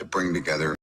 to bring together.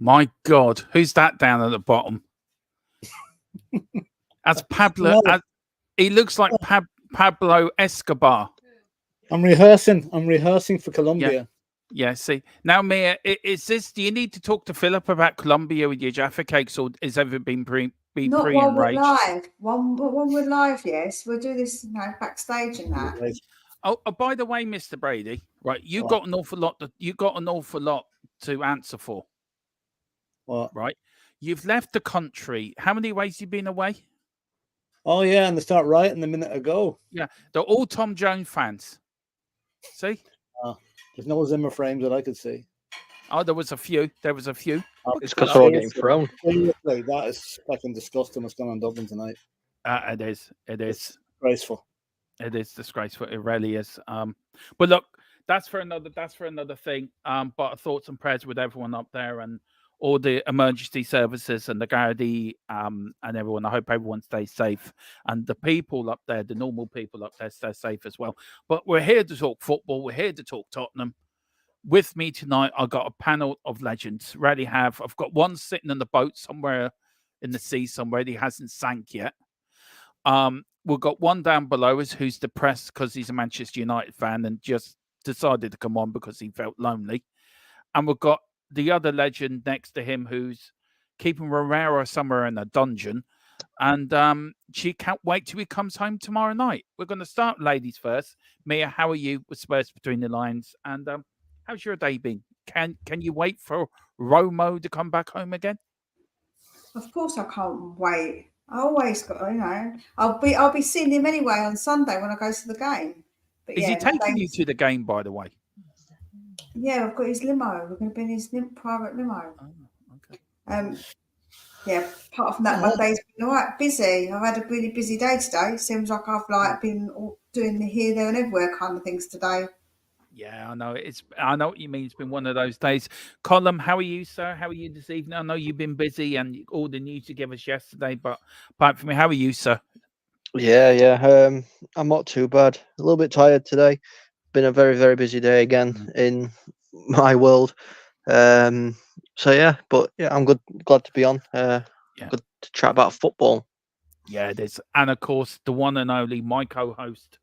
My God, who's that down at the bottom? That's Pablo. He looks like Pablo Escobar. I'm rehearsing for Colombia. Yeah, see. Now, Mia, is this, do you need to talk to Philip about Colombia with your Jaffa cakes, or is everything pre-enraged? Not while we're live. When we're live, yes. We'll do this, backstage and that. Oh, by the way, Mr. Brady, right, you got an awful lot to answer for. What? Right? You've left the country. How many ways you been away? Oh, yeah, and they start writing a minute ago. Yeah, they're all Tom Jones fans. See? There's no Zimmer frames that I could see. Oh, there was a few. It's because they're all getting thrown. Seriously, that is fucking disgusting what's going on in Dublin tonight. It is. It's disgraceful. It is disgraceful. It really is. But look, that's for another thing. But thoughts and prayers with everyone up there and all the emergency services and the Gardaí and everyone. I hope everyone stays safe. And the people up there, the normal people up there, stay safe as well. But we're here to talk football. We're here to talk Tottenham. With me tonight, I've got a panel of legends. I've got one sitting in the boat somewhere in the sea somewhere. He hasn't sank yet. We've got one down below us who's depressed because he's a Manchester United fan and just decided to come on because he felt lonely. And we've got the other legend next to him who's keeping Romero somewhere in a dungeon. And she can't wait till he comes home tomorrow night. We're going to start ladies first. Mia, how are you with Spurs Between the Lines? And how's your day been? Can you wait for Romo to come back home again? Of course I can't wait. I always got, I'll be seeing him anyway on Sunday when I go to the game. But Is he taking you to the game, by the way? Yeah, I've got his limo. We're going to be in his private limo. Oh, okay. Yeah, apart from that, Monday's been all right, busy. I've had a really busy day today. Seems like I've been doing the here, there and everywhere kind of things today. Yeah, I know. I know what you mean. It's been one of those days. Colm, how are you, sir? How are you this evening? I know you've been busy and all the news you gave us yesterday, but apart from me, how are you, sir? Yeah. I'm not too bad. A little bit tired today. Been a very, very busy day again in my world. So yeah, but yeah, I'm good. Glad to be on. Good to chat about football. Yeah, it is. And of course, the one and only, my co-host,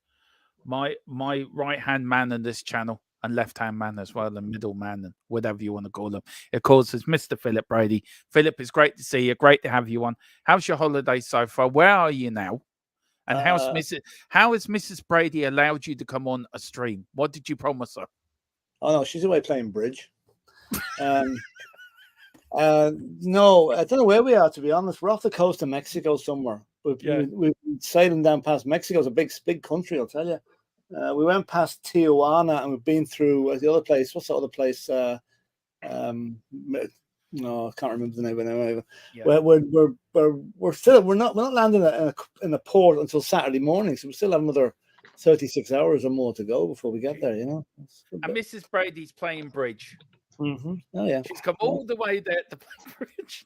my right-hand man in this channel, and left-hand man as well, and middle man, and whatever you want to call him. Of course, it's Mr. Philip Brady. Philip, it's great to see you. Great to have you on. How's your holiday so far? Where are you now? And how has Mrs. Brady allowed you to come on a stream? What did you promise her? Oh no, she's away playing bridge. No, I don't know where we are, to be honest. We're off the coast of Mexico somewhere. We've been sailing down past Mexico. It's a big country, I'll tell you. We went past Tijuana and we've been through the other place. What's the other place? No, I can't remember the name of it. Yeah. We're not landing in a port until Saturday morning, so we still have another 36 hours or more to go before we get there. You know. And Mrs. Brady's playing bridge. Mm-hmm. Oh yeah, she's come all the way there to play bridge.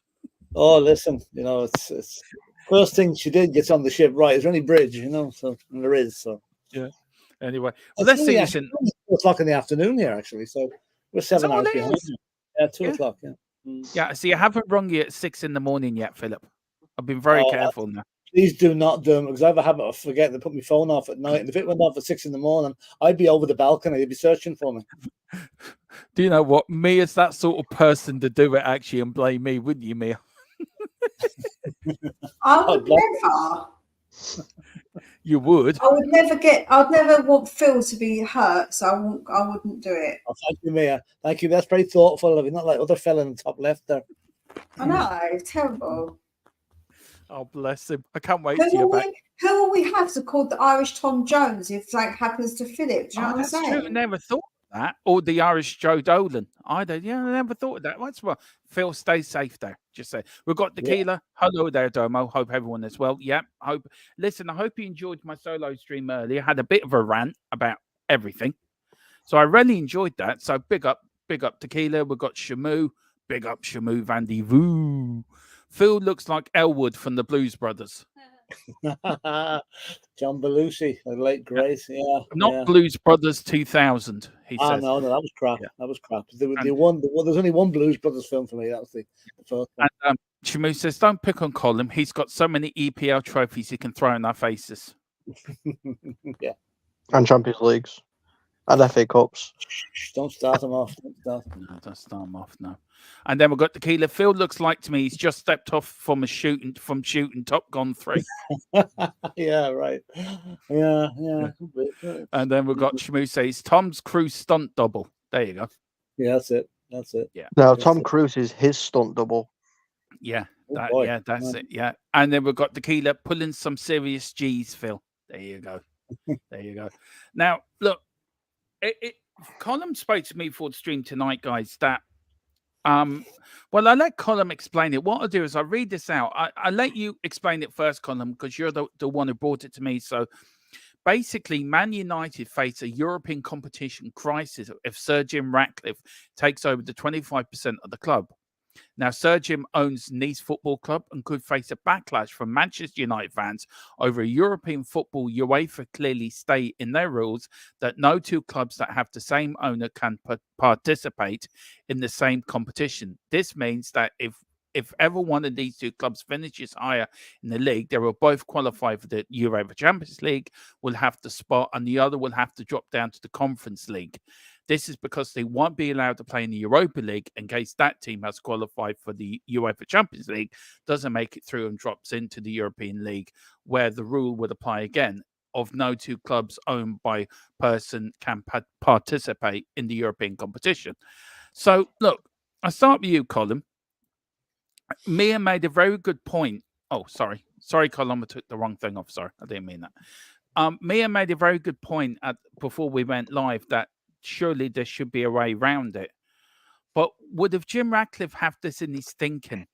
Oh, listen, you know, it's first thing she did gets on the ship. Right, is there any bridge? You know, so and there is. So yeah. Anyway, well, let's see. It's 2 o'clock in the afternoon here, actually. So we're 7 hours behind. Yeah, 2 o'clock. Yeah. Yeah. See, I haven't rung you at 6 in the morning yet, Philip. I've been very careful now. Please do not do them, because I have a habit of forgetting to put my phone off at night. And if it went off at 6 in the morning, I'd be over the balcony. They'd be searching for me. Do you know what? Me as that sort of person to do it actually and blame me, wouldn't you, Mia? I would never. You would. I'd never want Phil to be hurt, so I wouldn't do it. Oh, thank you, Mia. Thank you. That's very thoughtful of you. Not like other fella in the top left there. I know, it's terrible. Oh, bless him. I can't wait to hear back. Who will we have to call the Irish Tom Jones if something happens to Philip? Do you know what I'm saying? True. I never thought of that. Or the Irish Joe Dolan. I never thought of that. What's well, Phil, stay safe there. Just say we've got Tequila. Yeah. Hello there, Domo. Hope everyone is well. Yeah. I hope you enjoyed my solo stream earlier. I had a bit of a rant about everything. So I really enjoyed that. So big up Tequila. We've got Shamu. Big up Shamu Vandy Voo. Phil looks like Elwood from the Blues Brothers. John Belushi, the late Grace. Yeah. Not Blues Brothers 2000, he says. No, that was crap. Yeah. That was crap. There's only one Blues Brothers film for me. That was the first one. And Shamu says, don't pick on Colin. He's got so many EPL trophies he can throw in our faces. Yeah. And Champions Leagues. And FA Cups. Don't start them off. No, don't start them off, no. And then we've got Tequila. Phil looks like to me he's just stepped off from shooting Top Gun 3. Yeah, right. Yeah. And then we've got Shamu says Tom's Cruise stunt double. There you go. Yeah, that's it. Yeah. Now Tom Cruise is his stunt double. Yeah, that's it. Yeah. And then we've got Tequila pulling some serious G's, Phil. There you go. Now, look, Colin spoke to me for the stream tonight, guys, that well, I let Colin explain it. What I'll do is I'll read this out. I let you explain it first, Colin, because you're the one who brought it to me. So basically, Man United face a European competition crisis if Sir Jim Ratcliffe takes over the 25% of the club. Now, Sir Jim owns Nice Football Club and could face a backlash from Manchester United fans over a European football. UEFA clearly state in their rules that no two clubs that have the same owner can participate in the same competition. This means that if ever one of these two clubs finishes higher in the league, they will both qualify for the UEFA Champions League, will have the spot, and the other will have to drop down to the Conference League. This is because they won't be allowed to play in the Europa League in case that team has qualified for the UEFA Champions League, doesn't make it through and drops into the European League, where the rule would apply again of no two clubs owned by person can participate in the European competition. So, look, I start with you, Colin. Mia made a very good point. Oh, sorry, Colin, I took the wrong thing off. Sorry, I didn't mean that. Mia made a very good point before we went live that surely there should be a way around it. But would have Jim Ratcliffe have this in his thinking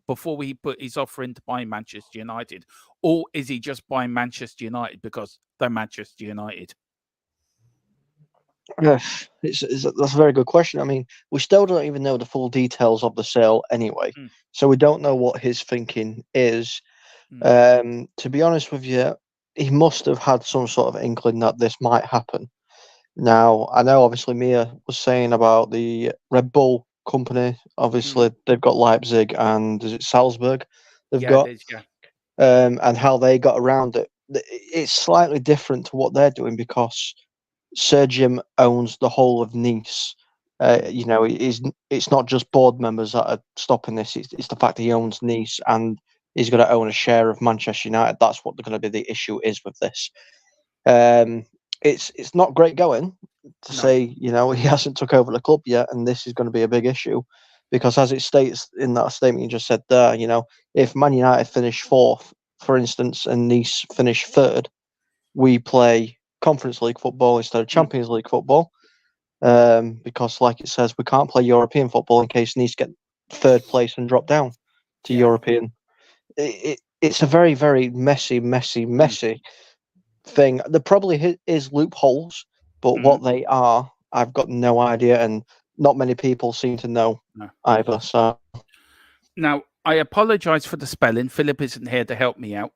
before he put his offer in to buy Manchester United? Or is he just buying Manchester United because they're Manchester United? Yes, that's a very good question. I mean, we still don't even know the full details of the sale anyway. So we don't know what his thinking is. To be honest with you, he must have had some sort of inkling that this might happen. Now, I know obviously Mia was saying about the Red Bull company. Obviously, they've got Leipzig and is it Salzburg? And how they got around it. It's slightly different to what they're doing because Sir Jim owns the whole of Nice. You know, it's not just board members that are stopping this. It's the fact that he owns Nice and he's going to own a share of Manchester United. That's what going to be the issue is with this. It's not great going to say, you know, he hasn't took over the club yet, and this is going to be a big issue, because as it states in that statement you just said there, you know, if Man United finish 4th, for instance, and Nice finish 3rd, we play Conference League football instead of Champions League football, because, like it says, we can't play European football in case Nice get 3rd place and drop down to European. It's a very, very messy thing. There probably is loopholes, but what they are, I've got no idea, and not many people seem to know either. So now, I apologise for the spelling. Philip isn't here to help me out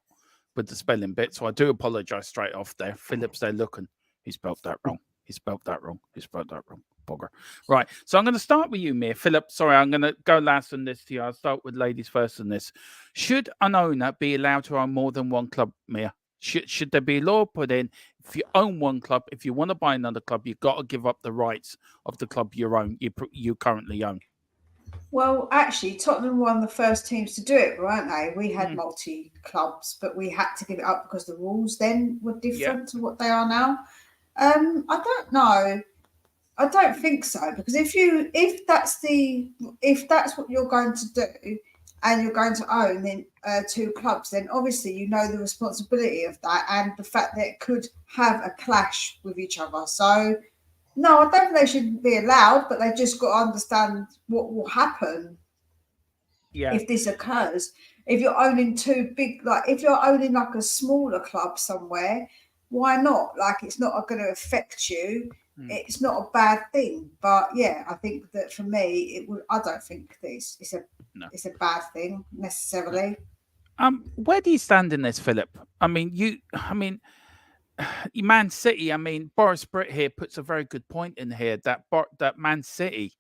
with the spelling bit, so I do apologise straight off there. Philip's there looking. He spelled that wrong. He spelled that wrong. He spelled that wrong. Bugger. Right. So I'm going to start with you, Mia. Philip, sorry, I'm going to go last on this to you. I'll start with ladies first on this. Should an owner be allowed to own more than one club, Mia? Should there be a law put in? If you own one club, if you want to buy another club, you've got to give up the rights of the club you currently own. Well, actually, Tottenham were one of the first teams to do it, weren't they? We had multi-clubs, but we had to give it up because the rules then were different to what they are now. I don't know. I don't think so, because if that's what you're going to do, and you're going to own then 2 clubs, then obviously you know the responsibility of that and the fact that it could have a clash with each other. So, no, I don't think they should be allowed, but they've just got to understand what will happen if this occurs. If you're owning 2 big, like if you're owning like a smaller club somewhere, why not? Like, it's not going to affect you. It's not a bad thing. But yeah, I think that for me, I don't think this it's a bad thing necessarily. Where do you stand in this, Philip? I mean, Man City. I mean, Boris Britt here puts a very good point in here that Man City,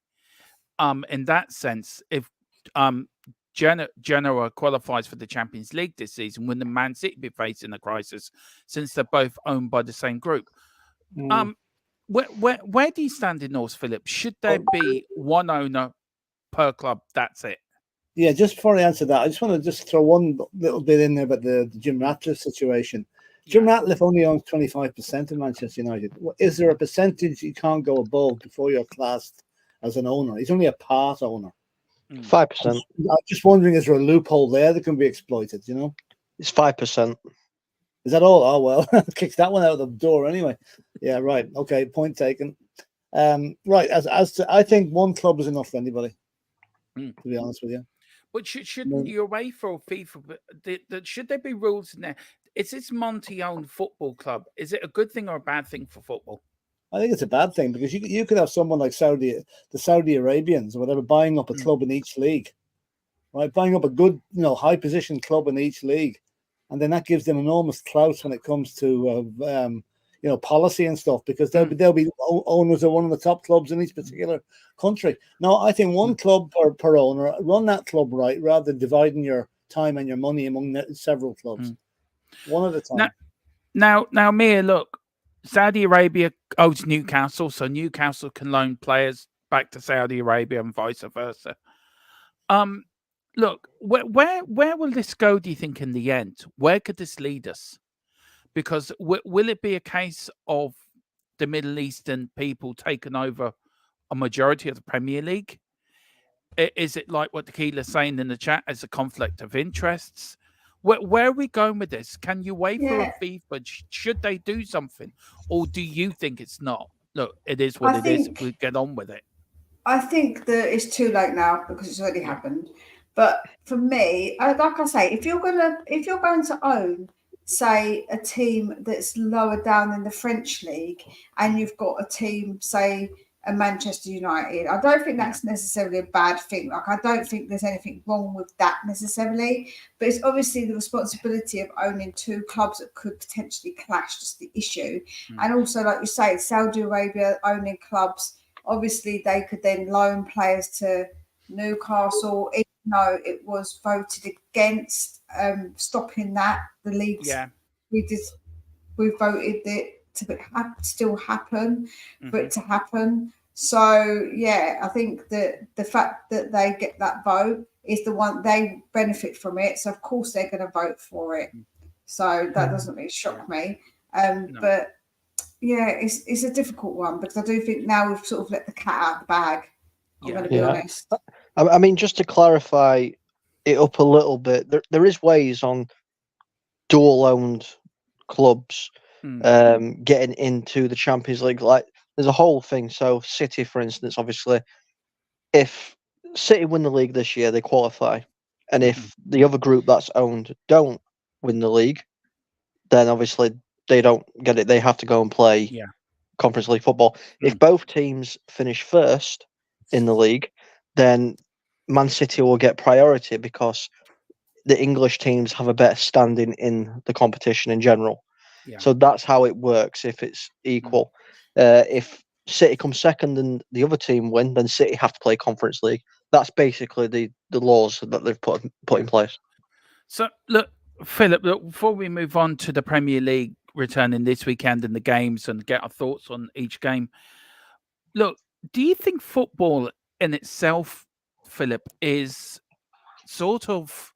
in that sense, if Genoa qualifies for the Champions League this season, wouldn't Man City be facing a crisis since they're both owned by the same group? Where do you stand in North, Philip? Should there be one owner per club? That's it. Yeah, just before I answer that, I just want to throw one little bit in there about the Jim Ratcliffe situation. Jim Ratcliffe only owns 25% of Manchester United. Is there a percentage you can't go above before you're classed as an owner? He's only a part owner. 5%. I'm just wondering, is there a loophole there that can be exploited? You know, it's 5%. Is that all? Oh well, kicks that one out of the door anyway. Yeah, right. Okay, point taken. Right. As to, I think one club is enough for anybody. To be honest with you. But shouldn't you away for FIFA? But should there be rules in there? Is this Monty-owned football club? Is it a good thing or a bad thing for football? I think it's a bad thing, because you could have someone like the Saudi Arabians or whatever buying up a club in each league, right? Buying up a good, high position club in each league, and then that gives them enormous clout when it comes to policy and stuff, because they'll be owners of one of the top clubs in each particular country. No, I think one club per owner, run that club right, rather than dividing your time and your money among several clubs. One at a time. Now, Mia, look, Saudi Arabia owns Newcastle, so Newcastle can loan players back to Saudi Arabia and vice versa. Look, where will this go, do you think, in the end? Where could this lead us? Because will it be a case of the Middle Eastern people taking over a majority of the Premier League? Is it like what Tequila's saying in the chat as a conflict of interests? Where are we going with this? Can you wait for a FIFA? Should they do something? Or do you think it's not? Look, it is what it is. We get on with it. I think that it's too late now because it's already happened. But for me, like I say, if you're going to own, say, a team that's lower down in the French league, and you've got a team, say, a Manchester United, I don't think that's necessarily a bad thing. Like, I don't think there's anything wrong with that necessarily, but it's obviously the responsibility of owning 2 clubs that could potentially clash, just the issue. And also, like you say, Saudi Arabia owning clubs, obviously they could then loan players to Newcastle, even though it was voted against stopping that. The leagues, we voted it to still happen, for it to happen. So yeah, I think that the fact that they get that vote is the one they benefit from it. So of course they're going to vote for it. So that doesn't really shock me. But yeah, it's a difficult one because I do think now we've sort of let the cat out of the bag. I'm going to be honest. I mean, just to clarify it up a little bit, there is ways on dual-owned clubs getting into the Champions League. Like, there's a whole thing. So City, for instance, obviously, if City win the league this year, they qualify. And if the other group that's owned don't win the league, then obviously they don't get it. They have to go and play Conference League football. If both teams finish first in the league, then Man City will get priority because the English teams have a better standing in the competition in general. So that's how it works if it's equal. If City comes second and the other team win, then City have to play Conference League. That's basically the laws that they've put in place. So look, Philip, before we move on to the Premier League returning this weekend and the games and get our thoughts on each game, look, do you think football in itself, Philip, is sort of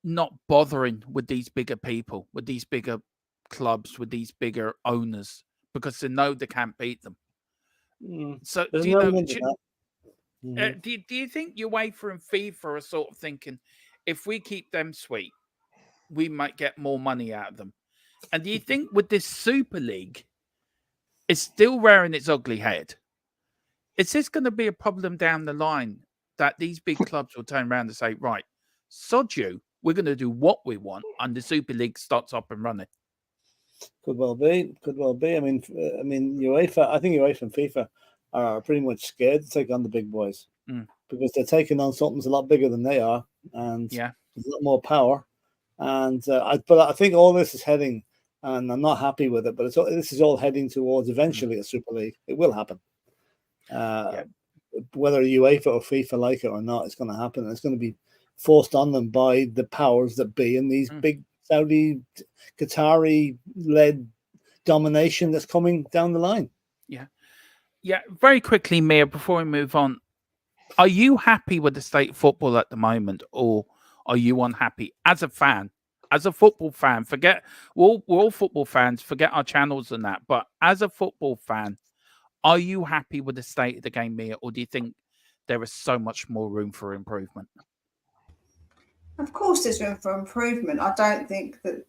not bothering with these bigger people, with these bigger clubs, with these bigger owners, because they know they can't beat them? So do you think UEFA and FIFA are sort of thinking, if we keep them sweet, we might get more money out of them? And do you think with this Super League, it's still rearing its ugly head? Is this going to be a problem down the line that these big clubs will turn around and say, right, sod you, we're going to do what we want, and the Super League starts up and running? Could well be. I mean, UEFA. I think UEFA and FIFA are pretty much scared to take on the big boys because they're taking on something that's a lot bigger than they are, and there's a lot more power. And but I think all this is heading, and I'm not happy with it. But this is all heading towards eventually a Super League. It will happen. Whether UEFA or FIFA like it or not, it's going to happen. And it's going to be forced on them by the powers that be in these big Saudi, Qatari-led domination that's coming down the line. Yeah. Very quickly, Mia, before we move on, are you happy with the state of football at the moment, or are you unhappy as a fan, as a football fan? Forget we're all football fans. Forget our channels and that. But as a football fan, are you happy with the state of the game, Mia, or do you think there is so much more room for improvement? Of course, there's room for improvement. I don't think that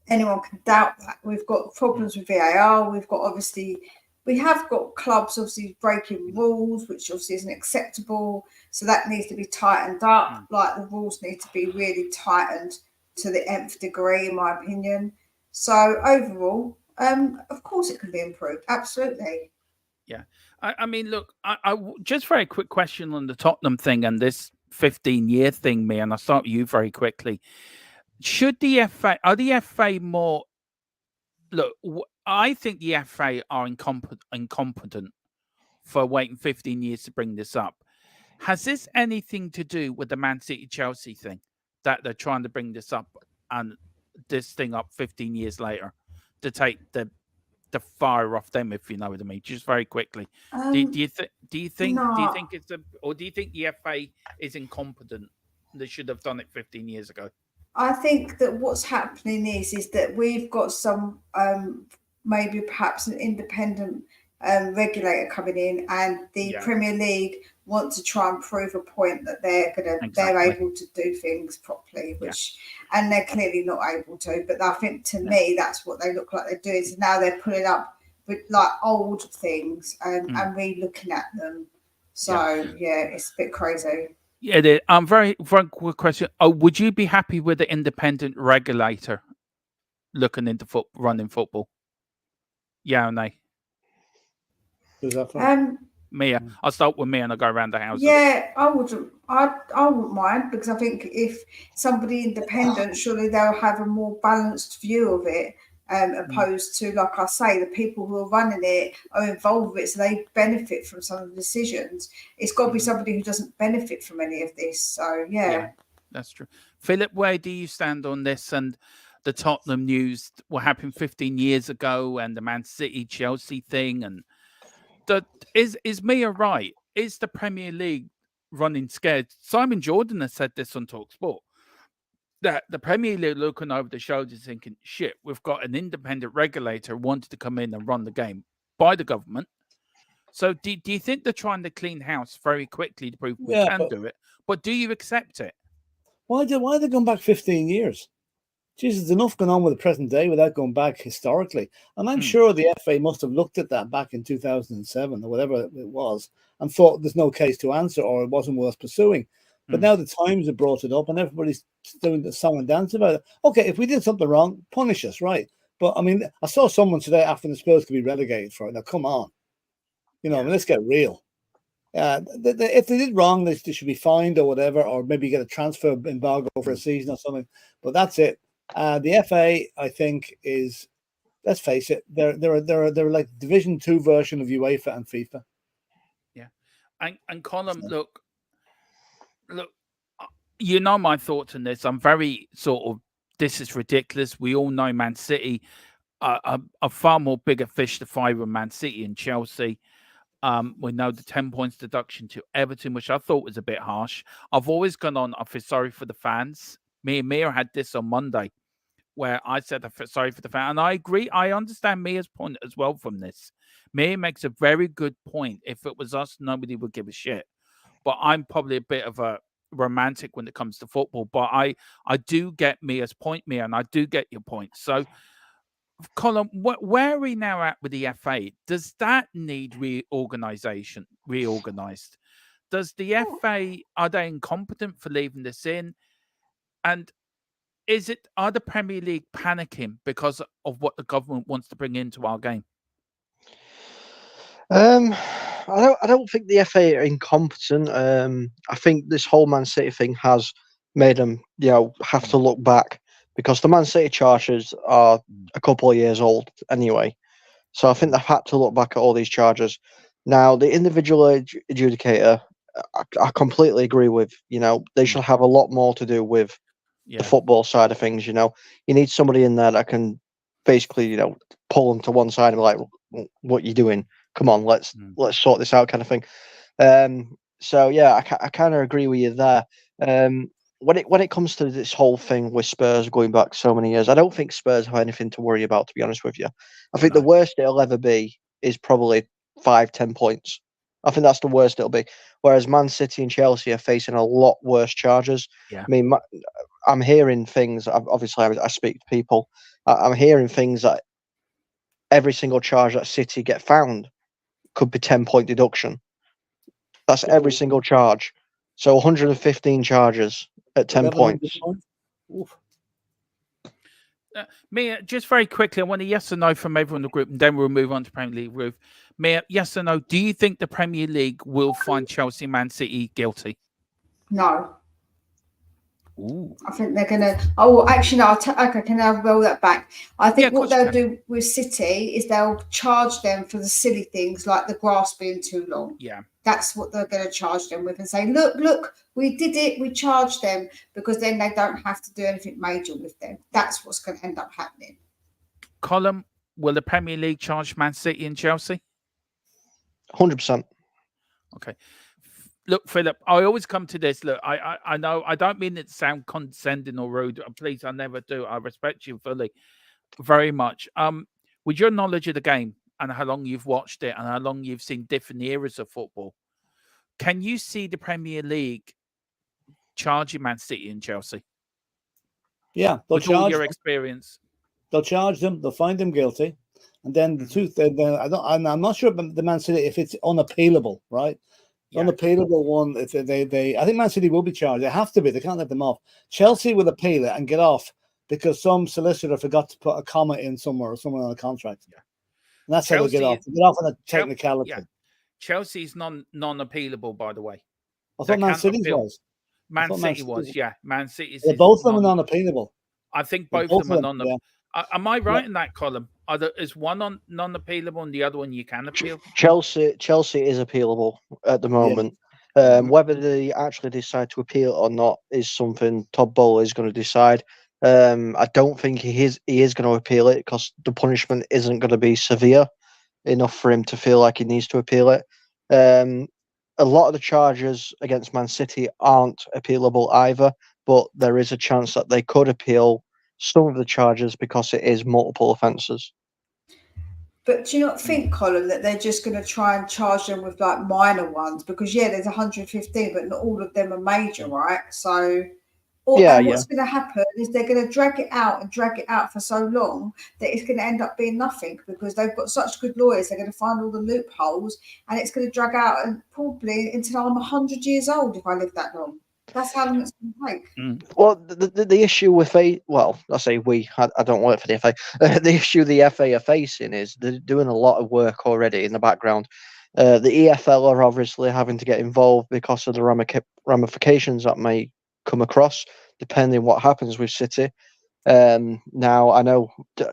anyone can doubt that. We've got problems with VAR. We have got clubs obviously breaking rules, which obviously isn't acceptable. So that needs to be tightened up. Like, the rules need to be really tightened to the nth degree, in my opinion. So overall, of course it can be improved. Absolutely. Yeah. I mean, look, I just very quick question on the Tottenham thing and this 15-year thing, me, and I'll start with you very quickly. Should the FA, are the FA more, look, I think the FA are incompetent for waiting 15 years to bring this up. Has this anything to do with the Man City Chelsea thing, that they're trying to bring this up and this thing up 15 years later to take the fire off them, if you know what I mean? Just very quickly, do you think it's or do you think the FA is incompetent? They should have done it 15 years ago. I think that what's happening is that we've got some maybe perhaps an independent regulator coming in, and the Premier League want to try and prove a point that they're able to do things properly, and they're clearly not able to. But I think to me that's what they look like they're doing. So now they're pulling up with like old things and re-looking at them. So it's a bit crazy. Yeah, very quick question. Would you be happy with the independent regulator looking into running football? Yeah or nay? Who's that from? Mia. I'll start with Mia and I'll go around the houses. Yeah, I wouldn't mind, because I think if somebody independent, surely they'll have a more balanced view of it, opposed to, like I say, the people who are running it are involved with it, so they benefit from some of the decisions. It's got to be somebody who doesn't benefit from any of this. So yeah, that's true. Philip, where do you stand on this? And the Tottenham news, what happened 15 years ago, and the Man City Chelsea thing, and is Mia right? Is the Premier League running scared? Simon Jordan has said this on TalkSport, that the Premier League looking over the shoulders thinking, shit, we've got an independent regulator who wanted to come in and run the game by the government. So do you think they're trying to clean house very quickly to prove we can do it? But do you accept it? Why are they going back 15 years? Jesus, enough going on with the present day without going back historically. And I'm sure the FA must have looked at that back in 2007 or whatever it was and thought there's no case to answer or it wasn't worth pursuing. But now the Times have brought it up and everybody's doing the song and dance about it. Okay, if we did something wrong, punish us, right? But I mean, I saw someone today after the Spurs could be relegated for it. Now, come on. I mean, let's get real. If they did wrong, they should be fined or whatever, or maybe get a transfer embargo for a season or something. But that's it. The FA, I think, is, let's face it, they're like Division 2 version of UEFA and FIFA. Yeah, and Colin, look, you know my thoughts on this. I'm very sort of, this is ridiculous. We all know Man City are far more bigger fish to fry than Man City and Chelsea. We know the 10 points deduction to Everton, which I thought was a bit harsh. I've always gone on, I feel sorry for the fans. Me and Mia had this on Monday, where I said I feel sorry for the fan. And I agree. I understand Mia's point as well from this. Mia makes a very good point. If it was us, nobody would give a shit. But I'm probably a bit of a romantic when it comes to football. But I do get Mia's point, Mia, and I do get your point. So, Colin, where are we now at with the FA? Does that need reorganized? Does the FA, are they incompetent for leaving this in? And are the Premier League panicking because of what the government wants to bring into our game? I don't think the FA are incompetent. I think this whole Man City thing has made them, have to look back, because the Man City charges are a couple of years old anyway. So I think they've had to look back at all these charges. Now, the individual adjudicator, I completely agree with. They should have a lot more to do with the football side of things. You need somebody in there that can basically, pull them to one side and be like, what are you doing? Come on, let's sort this out, kind of thing. So yeah, I kind of agree with you there. When it comes to this whole thing with Spurs going back so many years, I don't think Spurs have anything to worry about, to be honest with you. I think the worst it'll ever be is probably 5-10 points. I think that's the worst it'll be. Whereas Man City and Chelsea are facing a lot worse charges. Yeah. I mean, I'm hearing things. Obviously, I speak to people. I'm hearing things that every single charge that City get found could be 10-point deduction. That's every single charge. So 115 charges at 10 points. Mia, just very quickly, I want a yes or no from everyone in the group, and then we'll move on to Premier League. Ruth, Mia, yes or no? Do you think the Premier League will find Chelsea, Man City guilty? No. Ooh. I think they're going to... Oh, actually, no. Okay, can I roll that back? I think what they'll do with City is they'll charge them for the silly things like the grass being too long. Yeah. That's what they're going to charge them with and say, look, we did it. We charged them, because then they don't have to do anything major with them. That's what's going to end up happening. Colin, will the Premier League charge Man City and Chelsea? 100%. Okay. Look, Philip, I always come to this. Look, I know I don't mean it to sound condescending or rude. Please, I never do. I respect you fully, very much. With your knowledge of the game and how long you've watched it and how long you've seen different eras of football, can you see the Premier League charging Man City and Chelsea? Yeah, with all your experience, they'll charge them. They'll find them guilty, and then the truth. I'm not sure about the Man City if it's unappealable, right? Unappealable one. If they, I think Man City will be charged. They have to be. They can't let them off. Chelsea will appeal it and get off because some solicitor forgot to put a comma in somewhere on a contract. Yeah, and that's how they get off. They get off on a technicality. Chelsea's non-appealable, by the way. I thought Man City was. Man City was. Yeah, Man City's. Both of them are non-appealable. I think both of them are non-appealable. Am I right in that, Colin? Is one non-appealable and the other one you can appeal? Chelsea is appealable at the moment. Yeah. Whether they actually decide to appeal or not is something Todd Bowler is going to decide. I don't think he is going to appeal it because the punishment isn't going to be severe enough for him to feel like he needs to appeal it. A lot of the charges against Man City aren't appealable either, but there is a chance that they could appeal some of the charges because it is multiple offences. But do you not think, Colin, that they're just going to try and charge them with like minor ones? Because there's 115, but not all of them are major, right? So, what's going to happen is they're going to drag it out for so long that it's going to end up being nothing because they've got such good lawyers. They're going to find all the loopholes, and it's going to drag out and probably until I'm 100 years old if I live that long. That's how long it's going to take. Well, the issue with I say we. I don't work for the FA. The issue the FA are facing is they're doing a lot of work already in the background. The EFL are obviously having to get involved because of the ramifications that may come across, depending what happens with City. Now, I know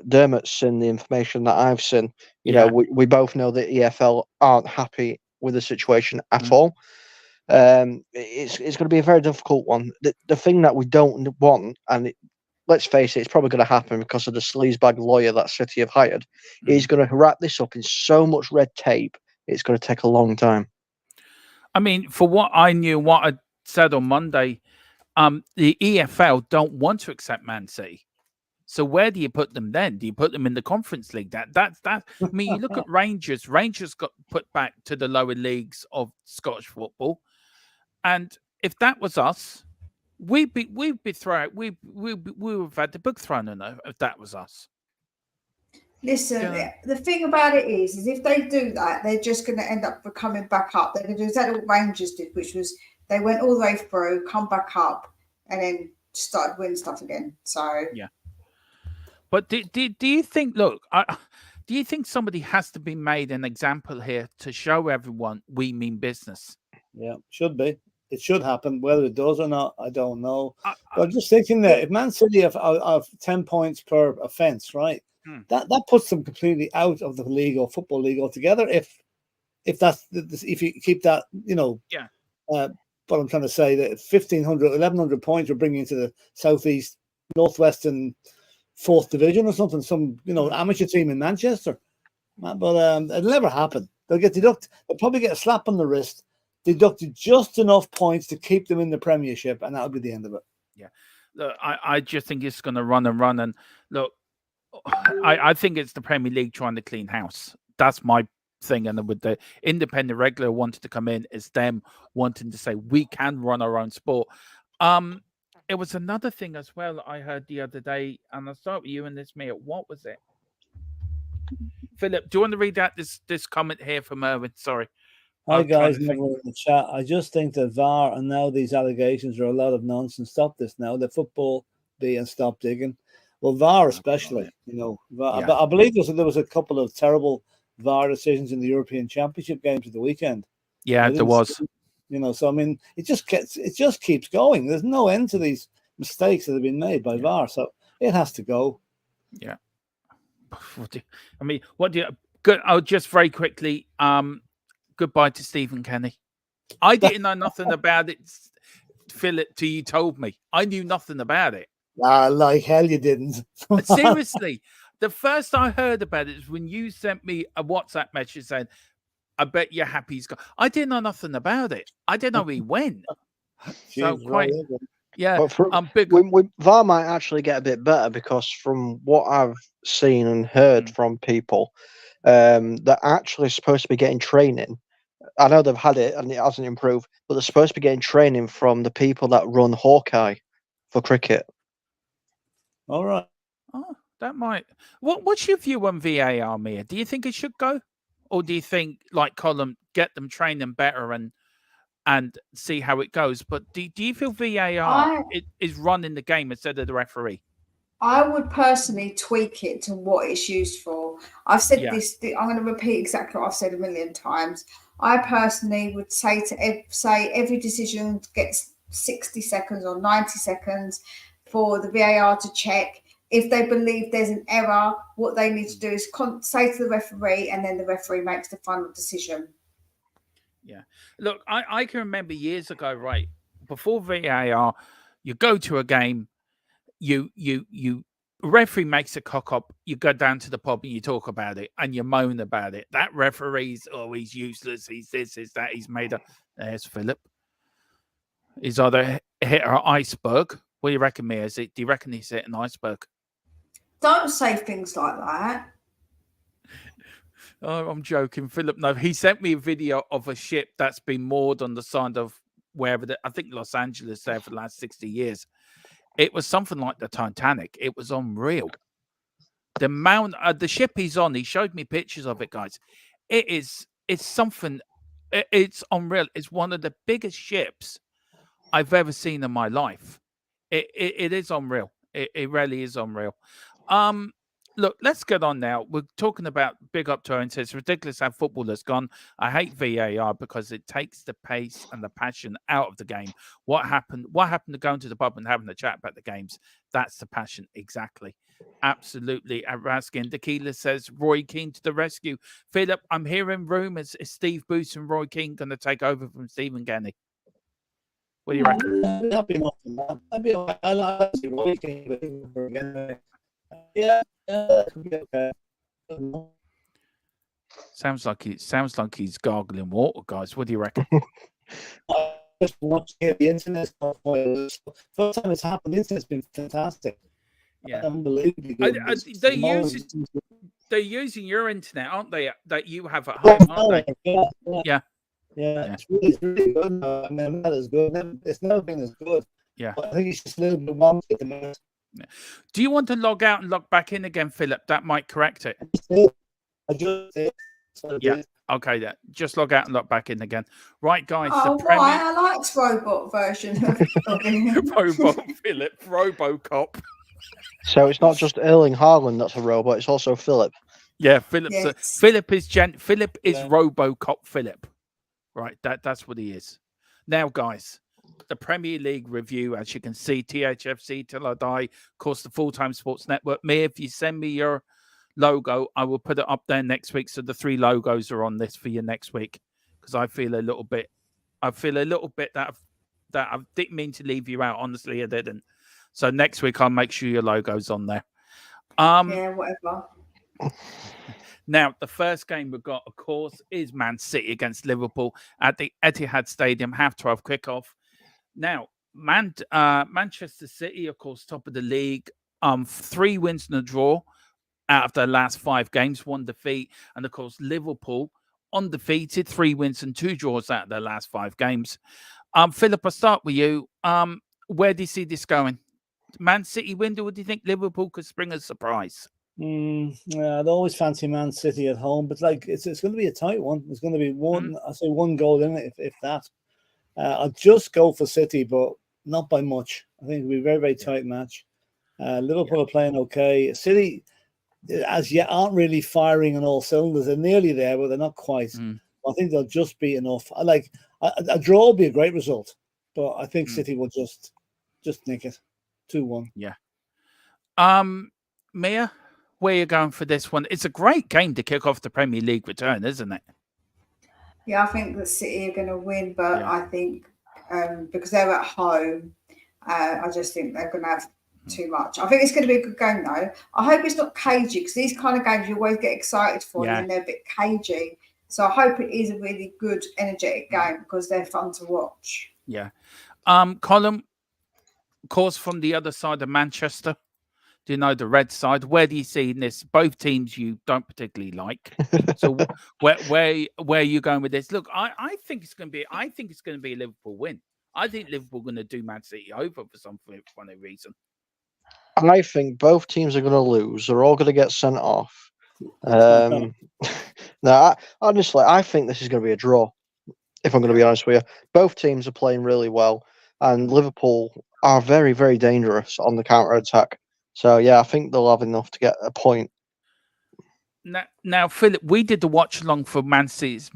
Dermot's seen the information that I've seen. You know, we both know that EFL aren't happy with the situation at all. It's going to be a very difficult one. The thing that we don't want, and let's face it, it's probably going to happen because of the sleazebag lawyer that City have hired, is going to wrap this up in so much red tape, it's going to take a long time. I mean, for what I knew, what I said on Monday, the EFL don't want to accept Man City. So where do you put them then? Do you put them in the Conference League? That's I mean, you look at Rangers. Rangers got put back to the lower leagues of Scottish football. And if that was us, we'd be thrown. We would have had the book thrown in there if that was us. Listen, the thing about it is if they do that, they're just going to end up coming back up. They're going to do exactly what Rangers did, which was they went all the way through, come back up, and then started winning stuff again. So But do you think? Look, do you think somebody has to be made an example here to show everyone we mean business? Yeah, should be. It should happen. Whether it does or not, I don't know. But I'm just thinking that if Man City have 10 points per offence, right, that puts them completely out of the league or football league altogether. If you keep that, you know, what I'm trying to say, that 1,100 points you're bringing into the southeast, northwestern, 4th division or something, some amateur team in Manchester. But it'll never happen. They'll get deducted. They'll probably get a slap on the wrist, deducted just enough points to keep them in the Premiership, and that'll be the end of it. Yeah, look, I just think it's going to run and run. And look, I think it's the Premier League trying to clean house. That's my thing. And with the independent regular wanting to come in, it's them wanting to say we can run our own sport. It was another thing as well I heard the other day, and I'll start with you and this, Mia. What was it? Philip, do you want to read out this comment here from Erwin? Sorry. Hi guys, in the chat. I just think that VAR and now these allegations are a lot of nonsense. Stop this now. The football be and stop digging. Well, VAR especially, VAR, but I believe there was a couple of terrible VAR decisions in the European Championship games of the weekend. Yeah, there was. So I mean, it just keeps going. There's no end to these mistakes that have been made by VAR. So it has to go. Yeah. Good. Oh, just very quickly. Goodbye to Stephen Kenny. I didn't know nothing about it, Philip, till you told me. I knew nothing about it. Like hell you didn't. Seriously, the first I heard about it is when you sent me a WhatsApp message saying, I bet you're happy he's gone. I didn't know nothing about it. I didn't know he went. So quite, VAR might actually get a bit better because from what I've seen and heard from people, they're actually supposed to be getting training. I know they've had it and it hasn't improved, but they're supposed to be getting training from the people that run Hawkeye for cricket. All right. Oh, that might. What's your view on VAR, Mia? Do you think it should go? Or do you think, like Colin, get them training better and see how it goes? But do you feel VAR is running the game instead of the referee? I would personally tweak it to what it's used for. I've said this. I'm going to repeat exactly what I've said a million times. I personally would say every decision gets 60 seconds or 90 seconds for the VAR to check. If they believe there's an error, what they need to do is say to the referee, and then the referee makes the final decision. Yeah. Look, I can remember years ago, right, before VAR, you go to a game, referee makes a cock up, you go down to the pub and you talk about it and you moan about it. That referee's, oh, he's useless, he's this, he's that, he's made a. There's Philip. He's either hit an iceberg. What do you reckon, Mia? Do you reckon he's hit an iceberg? Don't say things like that. Oh, I'm joking, Philip. No, he sent me a video of a ship that's been moored on the side of wherever, I think Los Angeles there for the last 60 years. It was something like the Titanic. It was unreal. The ship he's on, he showed me pictures of it, guys. It's something, it's unreal. It's one of the biggest ships I've ever seen in my life. It is unreal. It really is unreal. Look, let's get on now. We're talking about big up to Owen. It's ridiculous how football has gone. I hate VAR because it takes the pace and the passion out of the game. What happened to going to the pub and having a chat about the games? That's the passion. Exactly. Absolutely. At Raskin, Tequila says, Roy Keane to the rescue. Philip, I'm hearing rumours. Is Steve Booth and Roy Keane going to take over from Stephen Genney? What do you reckon? That'd be enough for that. That'd be all right. I like to see Roy Keane, but again, yeah, could be okay. Sounds like he's gargling water, guys. What do you reckon? I just watched the internet. First time it's happened, the internet's been fantastic. Yeah, unbelievably good. They're using your internet, aren't they? That you have at home, aren't they? Yeah. It's really good now. I mean, that is good. It's never been as good. Yeah, but I think it's just a little bit wonky at the minute. Yeah. Do you want to log out and log back in again, Philip? That might correct it. I just did. Yeah. Okay, then. Just log out and log back in again. Right, guys. Oh, why? I liked robot version of Robot Philip, Robocop. So it's not just Erling Haaland that's a robot; it's also Philip. Yeah, Philip. Yes. Philip is Robocop Philip. Right, that's what he is. Now, guys. The Premier League review, as you can see, Thfc till I die, of course, the Full-Time Sports Network. Me, if you send me your logo, I will put it up there next week. So the 3 logos are on this for you next week, because I feel a little bit that I didn't mean to leave you out. Honestly, I didn't. So next week I'll make sure your logo's on there. Yeah, whatever. Now, the first game we've got, of course, is Man City against Liverpool at the Etihad Stadium, 12:30 kickoff. Now, Manchester City, of course, top of the league, 3 wins and a draw out of their last 5 games, 1 defeat. And, of course, Liverpool, undefeated, 3 wins and 2 draws out of their last 5 games. Philip, I'll start with you. Where do you see this going? Man City win, or do you think Liverpool could spring a surprise? Yeah, I'd always fancy Man City at home, but it's going to be a tight one. There's going to be one goal in it, if that. I'll just go for City, but not by much. I think it'll be a very, very tight match. Liverpool are playing okay. City, as yet, aren't really firing on all cylinders. They're nearly there, but they're not quite. I think they'll just be enough. A draw would be a great result, but I think City will just nick it. 2-1. Yeah. Mia, where are you going for this one? It's a great game to kick off the Premier League return, isn't it? Yeah, I think the City are going to win, but I think because they're at home, I just think they're going to have too much. I think it's going to be a good game, though. I hope it's not cagey, because these kind of games you always get excited for, and they're a bit cagey. So I hope it is a really good, energetic game, because they're fun to watch. Yeah. Colin, of course, from the other side of Manchester, do you know the red side? Where do you see this? Both teams you don't particularly like. So where are you going with this? Look, I think it's going to be a Liverpool win. I think Liverpool are going to do Man City over for some funny reason. I think both teams are going to lose. They're all going to get sent off. No, honestly, I think this is going to be a draw. If I'm going to be honest with you, both teams are playing really well, and Liverpool are very, very dangerous on the counter attack. So, yeah, I think they'll have enough to get a point. Now, Philip, we did the watch along for Man City's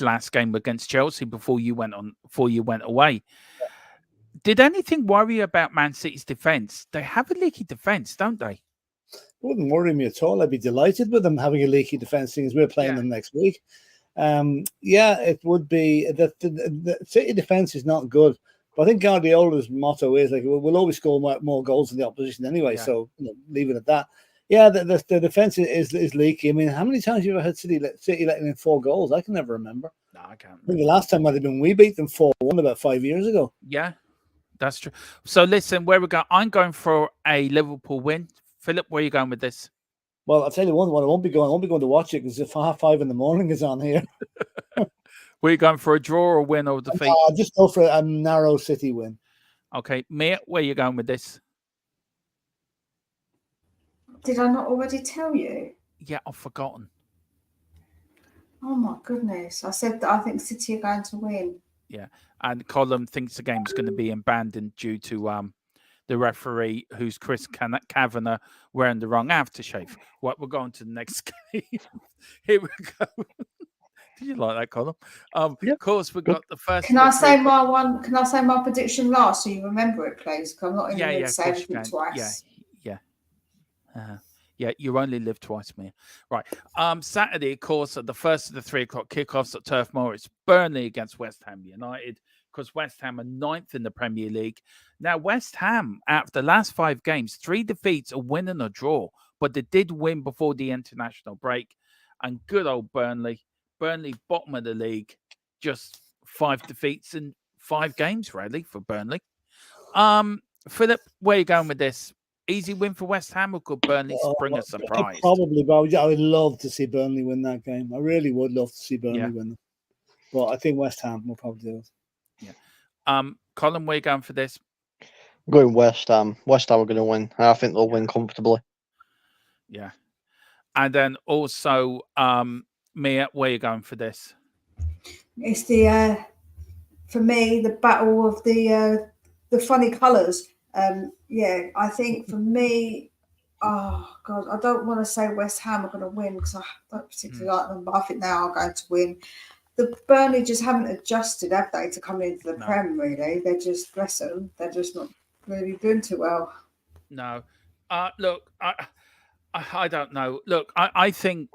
last game against Chelsea before you went away. Did anything worry about Man City's defence? They have a leaky defence, don't they? It wouldn't worry me at all. I'd be delighted with them having a leaky defence, since we're playing them next week. It would be. The City defence is not good, But I think Guardiola's motto is like we'll always score more goals than the opposition anyway. Yeah. So leave it at that. Yeah, the defense is leaky. I mean, how many times have you ever had City letting in 4 goals? I can never remember. No, I can't. I think the last time might have been we beat them 4-1 about 5 years ago. Yeah, that's true. So listen, where we go? I'm going for a Liverpool win. Philip, where are you going with this? Well, I'll tell you one. I won't be going to watch it because if 5:30 in the morning is on here. Were you going for a draw or win or defeat? I'll just go for a narrow City win. Okay, Mia, where are you going with this? Did I not already tell you? Yeah, I've forgotten. Oh my goodness! I said that I think City are going to win. Yeah, and Colin thinks the game's going to be abandoned due to the referee, who's Chris Kavanagh, wearing the wrong aftershave. What, we're going to the next game. Here we go. Did you like that, Colin? Yeah, of course, we've got the first. Can I say my one? Can I say my prediction last so you remember it, please? Because I'm not in the mood to say course you everything can. twice. Yeah, you only live twice, Mia. Right. Saturday, of course, at the first of the 3 o'clock kickoffs at Turf Moor, it's Burnley against West Ham United, because West Ham are 9th in the Premier League. Now, West Ham, after the last 5 games, 3 defeats, a win and a draw, but they did win before the international break. And good old Burnley, bottom of the league, just 5 defeats in 5 games, really, for Burnley. Philip, where are you going with this? Easy win for West Ham, or could Burnley bring a surprise? Probably, but I would love to see Burnley win that game. I really would love to see Burnley win it. But I think West Ham will probably do it. Yeah. Colin, where are you going for this? I'm going West Ham. West Ham are going to win. I think they'll win comfortably. Yeah. And then also, Mia, where are you going for this? It's for me, the battle of the funny colours. I think for me, oh God, I don't want to say West Ham are going to win because I don't particularly like them, but I think they are going to win. The Burnley just haven't adjusted, have they, to come into the Prem, really? They're just, bless them, they're just not really doing too well. No. Look, I don't know. Look, I think,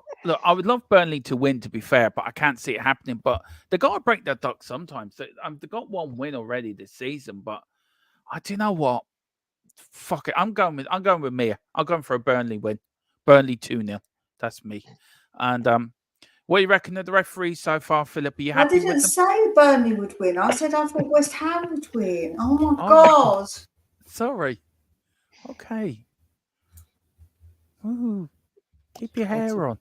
I would love Burnley to win, to be fair, but I can't see it happening. But they got to break their duck sometimes. They got 1 win already this season, but do you know what? Fuck it. I'm going with Mia. I'm going for a Burnley win. Burnley 2-0. That's me. And what do you reckon of the referees so far, Philip? Are you happy with them? I didn't say Burnley would win. I said I thought West Ham would win. Oh my God. Sorry. Okay. Ooh. Keep your hair on.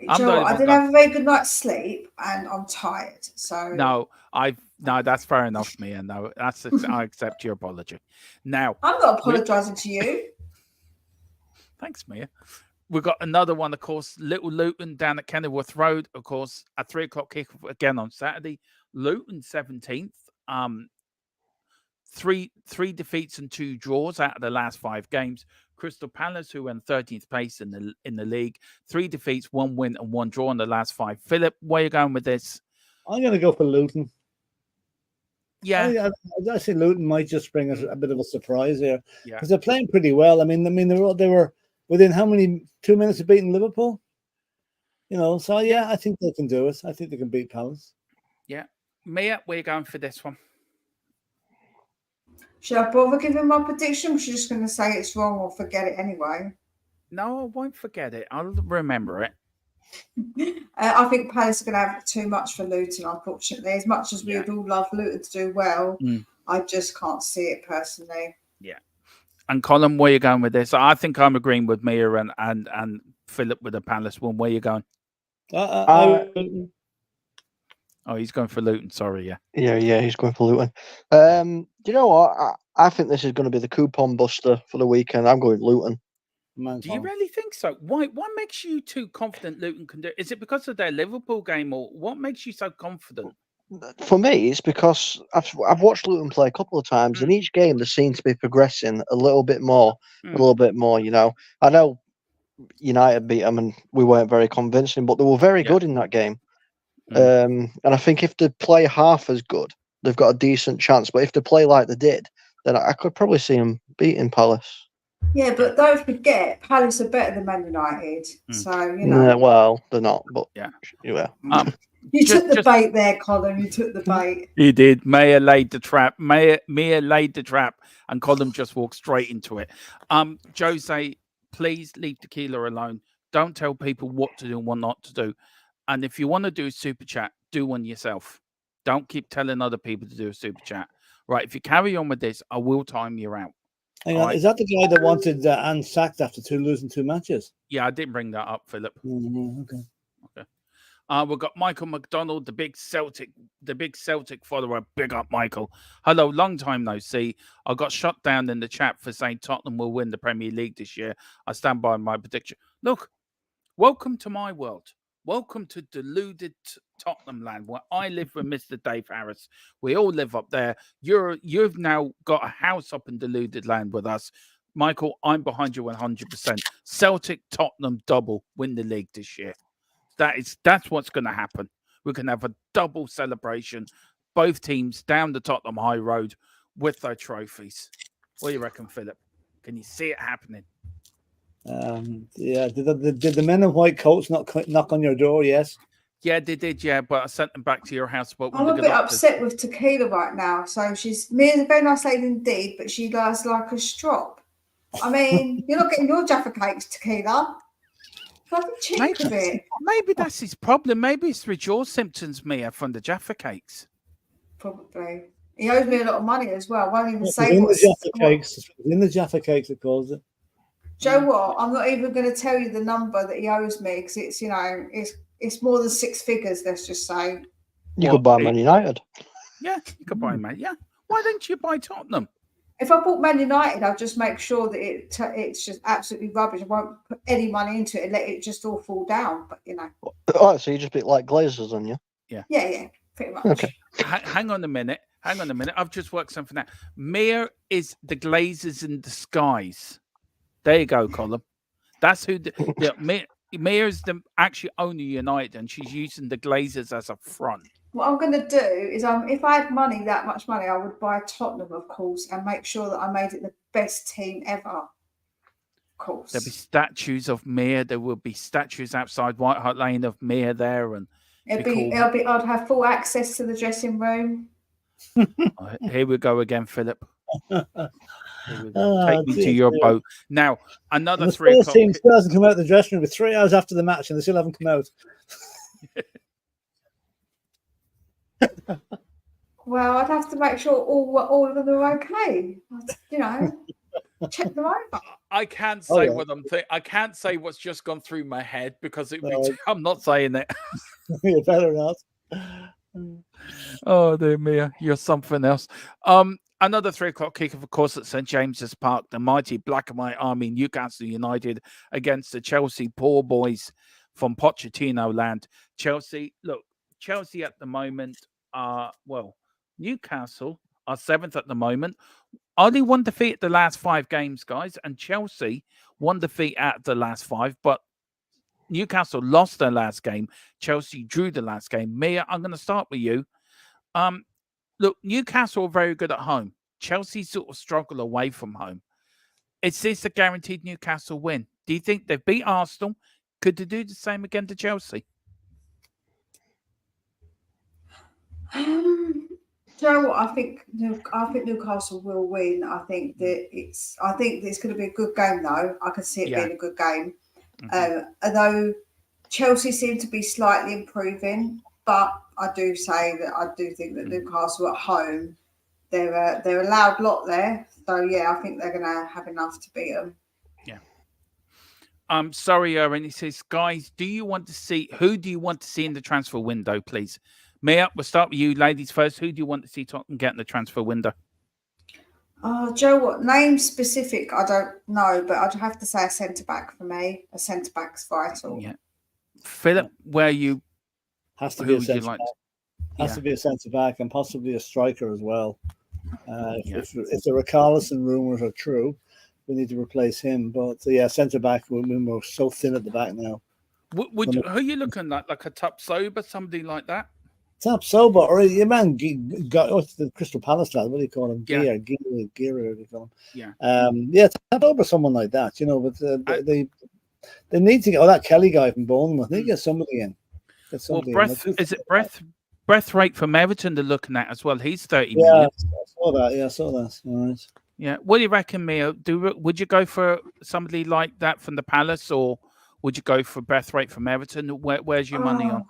I didn't have a very good night's sleep and I'm tired. So No, that's fair enough, Mia. No, I accept your apology. Now I'm not apologising to you. Thanks, Mia. We've got another one, of course, Little Luton down at Kenilworth Road, of course, at 3 o'clock kickoff again on Saturday. Luton 17th. 3 defeats and 2 draws out of the last 5 games. Crystal Palace, who are in 13th place in the league, 3 defeats, 1 win and 1 draw in the last 5. Philip, where are you going with this? I'm going to go for Luton. Yeah, I think Luton might just bring us a bit of a surprise here because yeah. they're playing pretty well. I mean, they were within how many 2 minutes of beating Liverpool? So yeah, I think they can do it. I think they can beat Palace. Yeah, Mia, where are you going for this one? Should I bother giving my prediction? Or should I just going to say it's wrong or forget it anyway? No, I won't forget it. I'll remember it. I think Palace are going to have too much for Luton, unfortunately. As much as we would all love Luton to do well, I just can't see it personally. Yeah. And Colin, where are you going with this? I think I'm agreeing with Mia and Philip with the Palace one. Where are you going? Oh, he's going for Luton. Sorry, yeah. Yeah, he's going for Luton. Do you know what? I think this is going to be the coupon buster for the weekend. I'm going Luton. Do you really think so? Why? What makes you too confident Luton can do? Is it because of their Liverpool game, or what makes you so confident? For me, it's because I've watched Luton play a couple of times, and each game they seem to be progressing a little bit more, a little bit more. I know United beat them, and we weren't very convincing, but they were very good in that game. And I think if they play half as good, they've got a decent chance. But if they play like they did, then I could probably see them beating Palace. Yeah, but don't forget, Palace are better than Man United. So, well, they're not, but yeah. You took the bait there, Colin. You took the bait. He did. Mia laid the trap. Mia laid the trap, and Colin just walked straight into it. Jose, please leave tequila alone. Don't tell people what to do and what not to do. And if you want to do a super chat, do one yourself. Don't keep telling other people to do a super chat. Right? If you carry on with this, I will time you out. Hang on, is that the guy that wanted Anne sacked after losing 2 matches? Yeah, I didn't bring that up, Philip. Okay. We've got Michael McDonald, the big Celtic follower. Big up, Michael. Hello, long time no see. I got shut down in the chat for saying Tottenham will win the Premier League this year. I stand by my prediction. Look, welcome to my world. Welcome to deluded Tottenham land, where I live with Mr. Dave Harris. We all live up there. You've now got a house up in deluded land with us. Michael, I'm behind you 100%. Celtic Tottenham double win the league this year. That's what's going to happen. We're going to have a double celebration. Both teams down the Tottenham High Road with their trophies. What do you reckon, Philip? Can you see it happening? Yeah. Did the men in white coats knock on your door? Yes. Yeah, they did. Yeah, but I sent them back to your house. But I'm a bit upset with Tequila right now. So Mia's a very nice lady indeed, but she does like a strop. I mean, you're not getting your Jaffa cakes, Tequila. Maybe that's his problem. Maybe it's withdrawal symptoms, Mia, from the Jaffa cakes. Probably. He owes me a lot of money as well. Won't even say in the Jaffa cakes. In the Jaffa cakes, it calls it. Joe, what? I'm not even going to tell you the number that he owes me because it's it's more than 6 figures. Let's just say. You could buy Man United. Yeah, you could buy Man. Yeah. Why don't you buy Tottenham? If I bought Man United, I'll just make sure that it's just absolutely rubbish. I won't put any money into it and let it just all fall down. But Oh, so you just be like Glazers, on you? Yeah. Yeah, pretty much. Okay. Hang on a minute. I've just worked something out. Mia is the Glazers in disguise. There you go, Colin. That's who. Mia is the actually owner United, and she's using the Glazers as a front. What I'm going to do is, if I had that much money, I would buy Tottenham, of course, and make sure that I made it the best team ever. Of course. There'll be statues of Mia. There will be statues outside White Hart Lane of Mia there, and I'd have full access to the dressing room. Here we go again, Philip. Take me to your boat. Now, another 3 o'clock. The team still hasn't come out of the dressing room. It's 3 hours after the match, and they still haven't come out. Well, I'd have to make sure all of them are okay. Check them over. I can't say what I'm thinking. I can't say what's just gone through my head because I'm not saying it. You better not. Oh, dear Mia, you're something else. Another 3 o'clock kickoff, of course, at St James's Park. The mighty Black and White Army, Newcastle United, against the Chelsea poor boys from Pochettino land. Chelsea at the moment are, Newcastle are 7th at the moment. Only 1 defeat at the last 5 games, guys. And Chelsea 1 defeat at the last 5. But Newcastle lost their last game. Chelsea drew the last game. Mia, I'm going to start with you. Look, Newcastle are very good at home. Chelsea sort of struggle away from home. Is this a guaranteed Newcastle win? Do you think they've beat Arsenal? Could they do the same again to Chelsea? Do you know what? I think Newcastle will win. I think it's going to be a good game, though. I can see it being a good game. Although Chelsea seem to be slightly improving, but I do think that Newcastle at home, they're a loud lot there. So yeah, I think they're going to have enough to beat them. Yeah. Sorry, Owen. He says, guys, who do you want to see in the transfer window, please? Mia, we'll start with you, ladies first. Who do you want to see Tottenham get in the transfer window? Joe, what name specific? I don't know, but I'd have to say a centre back for me. A centre back's vital. Yeah, Philip, where you has to be a centre back. Has to be a centre back and possibly a striker as well. If the Richarlison rumours are true, we need to replace him. But centre back. We're so thin at the back now. Who are you looking at? Like a Tapsoba, somebody like that? Tapsoba, or your man the Crystal Palace lad. What do you call him? Gear, what do you call him? Yeah. Tapsoba, someone like that. But they need to get that Kelly guy from Bournemouth. They need to get somebody in. Get Well, somebody in. is it breath rate from Everton they're looking at as well? He's 30 Yeah, million. I saw that. Yeah, I saw that. All right. Yeah. What do you reckon, Mia? Would you go for somebody like that from the Palace, or would you go for breath rate from Everton? Where's your money on?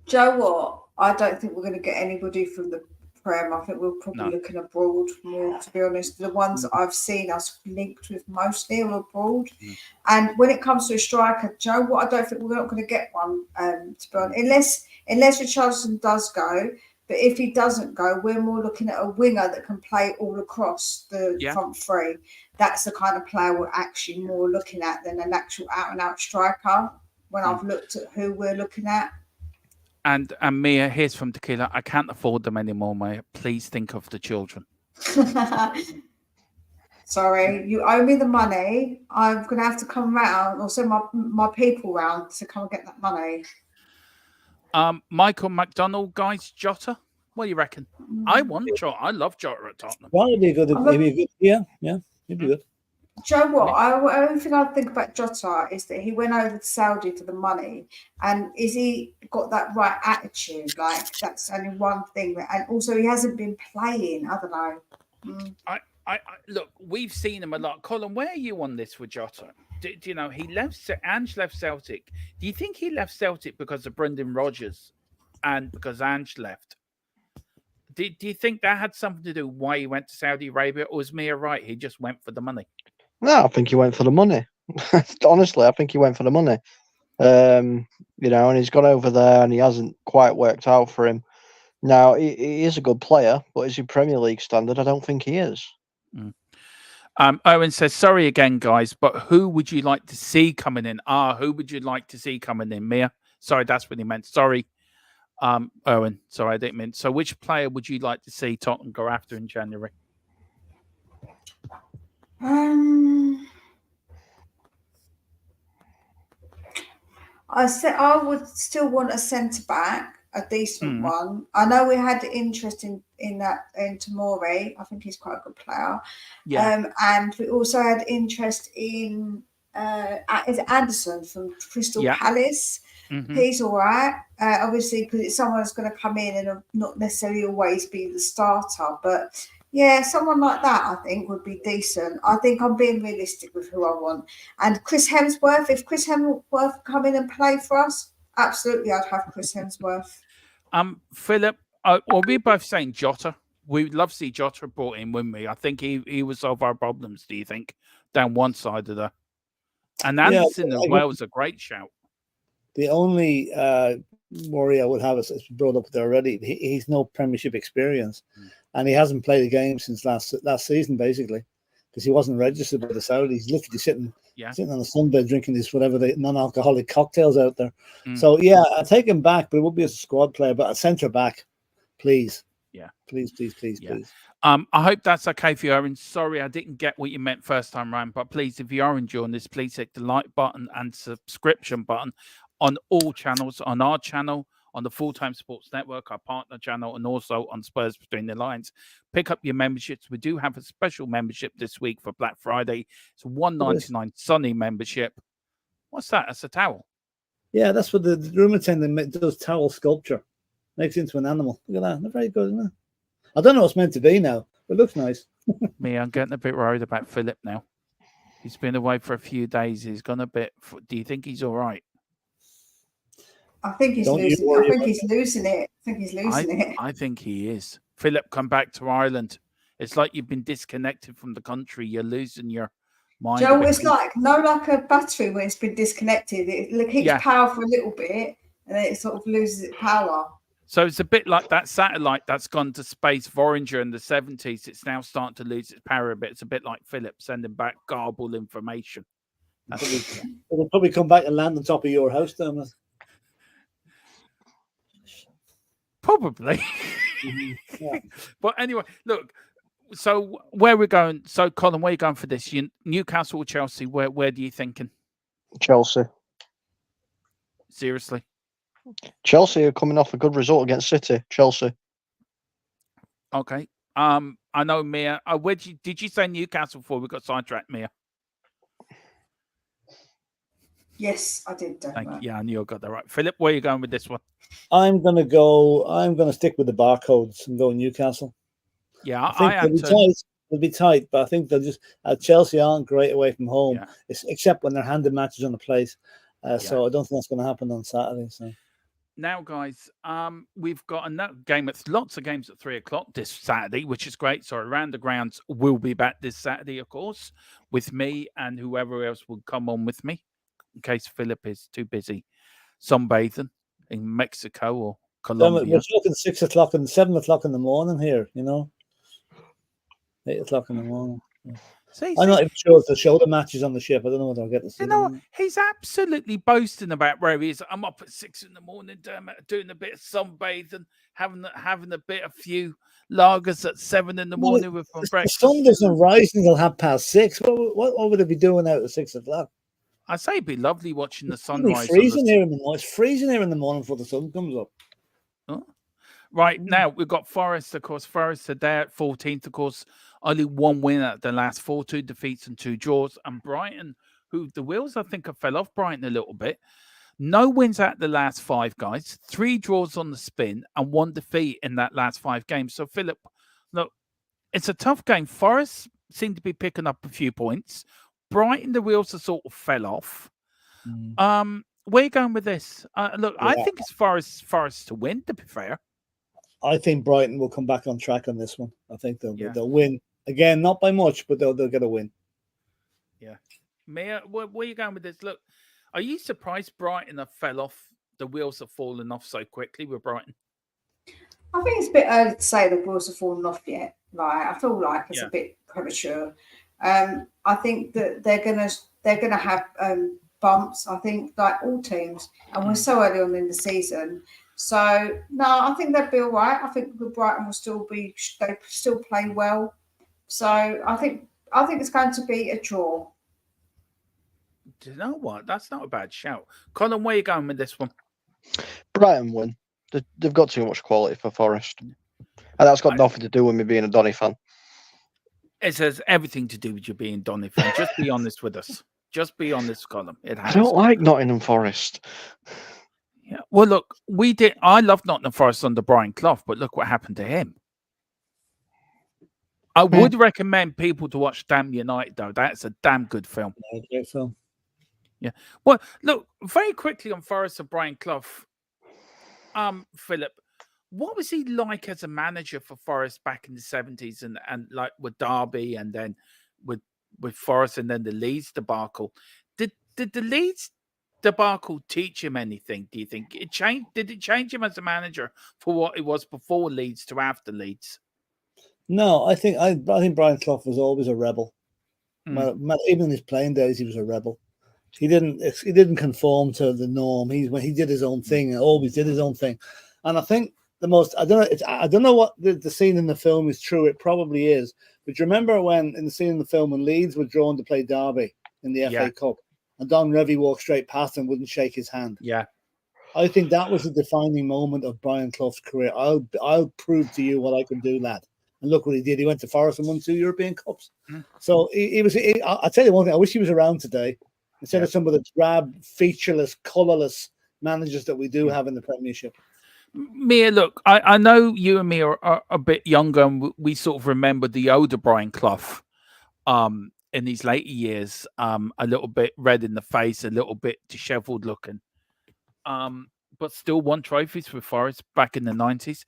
Joe, what? I don't think we're going to get anybody from the Prem. I think we're probably looking abroad more, to be honest. The ones that I've seen us linked with mostly are abroad. And when it comes to a striker, Joe, what? I don't think we're not going to get one, to be honest, unless Richarlison does go. But if he doesn't go, we're more looking at a winger that can play all across the front three. That's the kind of player we're actually more looking at than an actual out-and-out striker when I've looked at who we're looking at. And Mia, here's from Tequila. I can't afford them anymore, Mia. Please think of the children. Sorry, you owe me the money. I'm going to have to come round or send my people round to come and get that money. Michael McDonald, guys, Jota. What do you reckon? I want Jota. I love Jota at Tottenham. Well, it'd be good. Yeah, he'd be good. Joe, what? The only thing I think about Jota is that he went over to Saudi for the money, and is he got that right attitude? Like that's only one thing, and also he hasn't been playing. I don't know. I look, we've seen him a lot. Colin, where are you on this with Jota? Do you know he left? Ange left Celtic. Do you think he left Celtic because of Brendan Rodgers, and because Ange left? Do you think that had something to do why he went to Saudi Arabia, or was Mia right? He just went for the money. No, I think he went for the money. Honestly, I think he went for the money. You know, and he's gone over there and he hasn't quite worked out for him. Now, he is a good player, but is he Premier League standard? I don't think he is. Owen says, sorry again, guys, but who would you like to see coming in? Who would you like to see coming in, Mia? Sorry, that's what he meant. Sorry, Owen. Sorry, I didn't mean. So which player would you like to see Tottenham go after in January? I would still want a centre back, a decent one. I know we had interest in Tomori. I think he's quite a good player. Yeah. And we also had interest in is it Anderson from Crystal Palace. He's all right. Obviously, because it's someone that's going to come in and not necessarily always be the starter, but. Yeah, someone like that I think would be decent. I think I'm being realistic with who I want. And Chris Hemsworth, if Chris Hemsworth come in and play for us, absolutely I'd have Chris Hemsworth. Philip, well, we're both saying Jota. We'd love to see Jota brought in, wouldn't we? I think he would solve our problems, do you think? Down one side of the... And Anderson as well was a great shout. The only worry I would have is, it's brought up there already, he's no Premiership experience. And he hasn't played a game since last season, basically, because he wasn't registered by the Saudis. He's literally sitting on the sunbed drinking this non-alcoholic cocktails out there. So I'll take him back, but it would be as a squad player, but a centre back, please. Yeah, please. I hope that's okay for you, Aaron. Sorry, I didn't get what you meant first time round, but please, if you are enjoying this, please hit the like button and subscription button on all channels, on our channel, on the Full-Time Sports Network, our partner channel, and also on Spurs Between the Lines. Pick up your memberships. We do have a special membership this week for Black Friday. It's a $1.99 Sunny membership. What's that? That's a towel. Yeah, that's what the room attendant does, towel sculpture. Makes it into an animal. Look at that. They're very good, isn't it? I don't know what's meant to be now, but it looks nice. Me, I'm getting a bit worried about Philip now. He's been away for a few days. He's gone a bit... Do you think he's all right? I think he's losing it. I think he's losing it. I think he is. Philip, come back to Ireland. It's like you've been disconnected from the country. You're losing your mind. Joe, it's like a battery when it's been disconnected. It keeps power for a little bit, and then it sort of loses its power. So it's a bit like that satellite that's gone to space, Voyager, in the 70s. It's now starting to lose its power a bit. It's a bit like Philip sending back garbled information. It'll probably come back and land on top of your house, Thomas. Probably. But anyway, look, so where we're going. So, Colin, where are you going for this? Newcastle or Chelsea? Where are you thinking? Chelsea. Seriously? Chelsea are coming off a good result against City. Chelsea. Okay. I know, Mia. Did you say Newcastle before we got sidetracked, Mia? Yes, I did. Thank you. Right. Yeah, I knew I got that right. Philip, where are you going with this one? I'm gonna stick with the barcodes and go Newcastle. Yeah, I think am they'll be too. tight. They'll be tight, but I think they'll just Chelsea aren't great away from home, Yeah. except when they're handed matches on the plate. So Yeah. I don't think that's going to happen on Saturday. So Now, guys, we've got another game. It's lots of games at 3:00 this Saturday, which is great. So Around the Grounds will be back this Saturday, of course, with me and whoever else will come on with me, in case Philip is too busy sunbathing in Mexico or Colombia. we're talking 6 o'clock and 7 o'clock in the morning here. 8 o'clock in the morning. I'm not even sure if they'll show the matches on the ship. I don't know whether I'll get to see them. He's absolutely boasting about where he is. I'm up at 6 in the morning, doing a bit of sunbathing, having a few lagers at 7 in the morning with my breakfast. The sun doesn't rise until 6:30. What would it be doing out at 6 o'clock? I say it'd be lovely watching the sunrise. It's freezing here in the morning. It's freezing here in the morning before the sun comes up. Oh. Right, now we've got Forest, of course. Forest are there at 14th, of course. Only one win at the last 4, 2 defeats and 2 draws. And Brighton, who the wheels, I think, have fell off Brighton a little bit. No wins at the last 5, guys. 3 draws on the spin and 1 defeat in that last 5 games. So, Philip, look, it's a tough game. Forest seem to be picking up a few points. Brighton, the wheels have sort of fell off. Where are you going with this? Look, I think it's Forest to win, to be fair. I think Brighton will come back on track on this one. I think they'll win again, not by much, but they'll get a win. Yeah, Mia, where are you going with this? Look, are you surprised Brighton have fell off? The wheels have fallen off so quickly with Brighton. I think it's a bit early to say the wheels have fallen off yet. I feel like it's a bit premature. I think that they're gonna have bumps. I think like all teams, and we're so early on in the season. So no, I think they'll be all right. I think Brighton will they still play well. So I think it's going to be a draw. Do you know what? That's not a bad shout. Colin, where are you going with this one? Brighton win. They've got too much quality for Forest. And that's got nothing to do with me being a Donny fan. It has everything to do with you being Donny fan. Just be honest with us. Just be honest, Colin. It has. I don't like Nottingham Forest. Yeah. Well, look, I love Nottingham Forest under Brian Clough, but look what happened to him. I would recommend people to watch Damn United, though. That's a damn good film. Great film. Yeah. Well, look, very quickly on Forest and Brian Clough. Philip, what was he like as a manager for Forest back in the 70s and like with Derby and then with Forest and then the Leeds debacle? Did the Leeds debacle teach him anything, do you think? Did it change him as a manager for what it was before Leeds to after Leeds? No, I think Brian Clough was always a rebel. Even in his playing days, he was a rebel. He didn't conform to the norm. He did his own thing and always did his own thing. And I think I don't know what the scene in the film is true. It probably is. But you remember when in the scene in the film when Leeds were drawn to play Derby in the FA Cup and Don Revie walked straight past and wouldn't shake his hand. Yeah. I think that was the defining moment of Brian Clough's career. I'll prove to you what I can do, lad. And look what he did. He went to Forest and won 2 European Cups. So I'll tell you one thing. I wish he was around today instead of some of the drab, featureless, colourless managers that we do have in the Premiership. Mia, look, I know you and me are a bit younger and we sort of remember the older Brian Clough in these later years, a little bit red in the face, a little bit dishevelled looking, but still won trophies with Forest back in the 90s.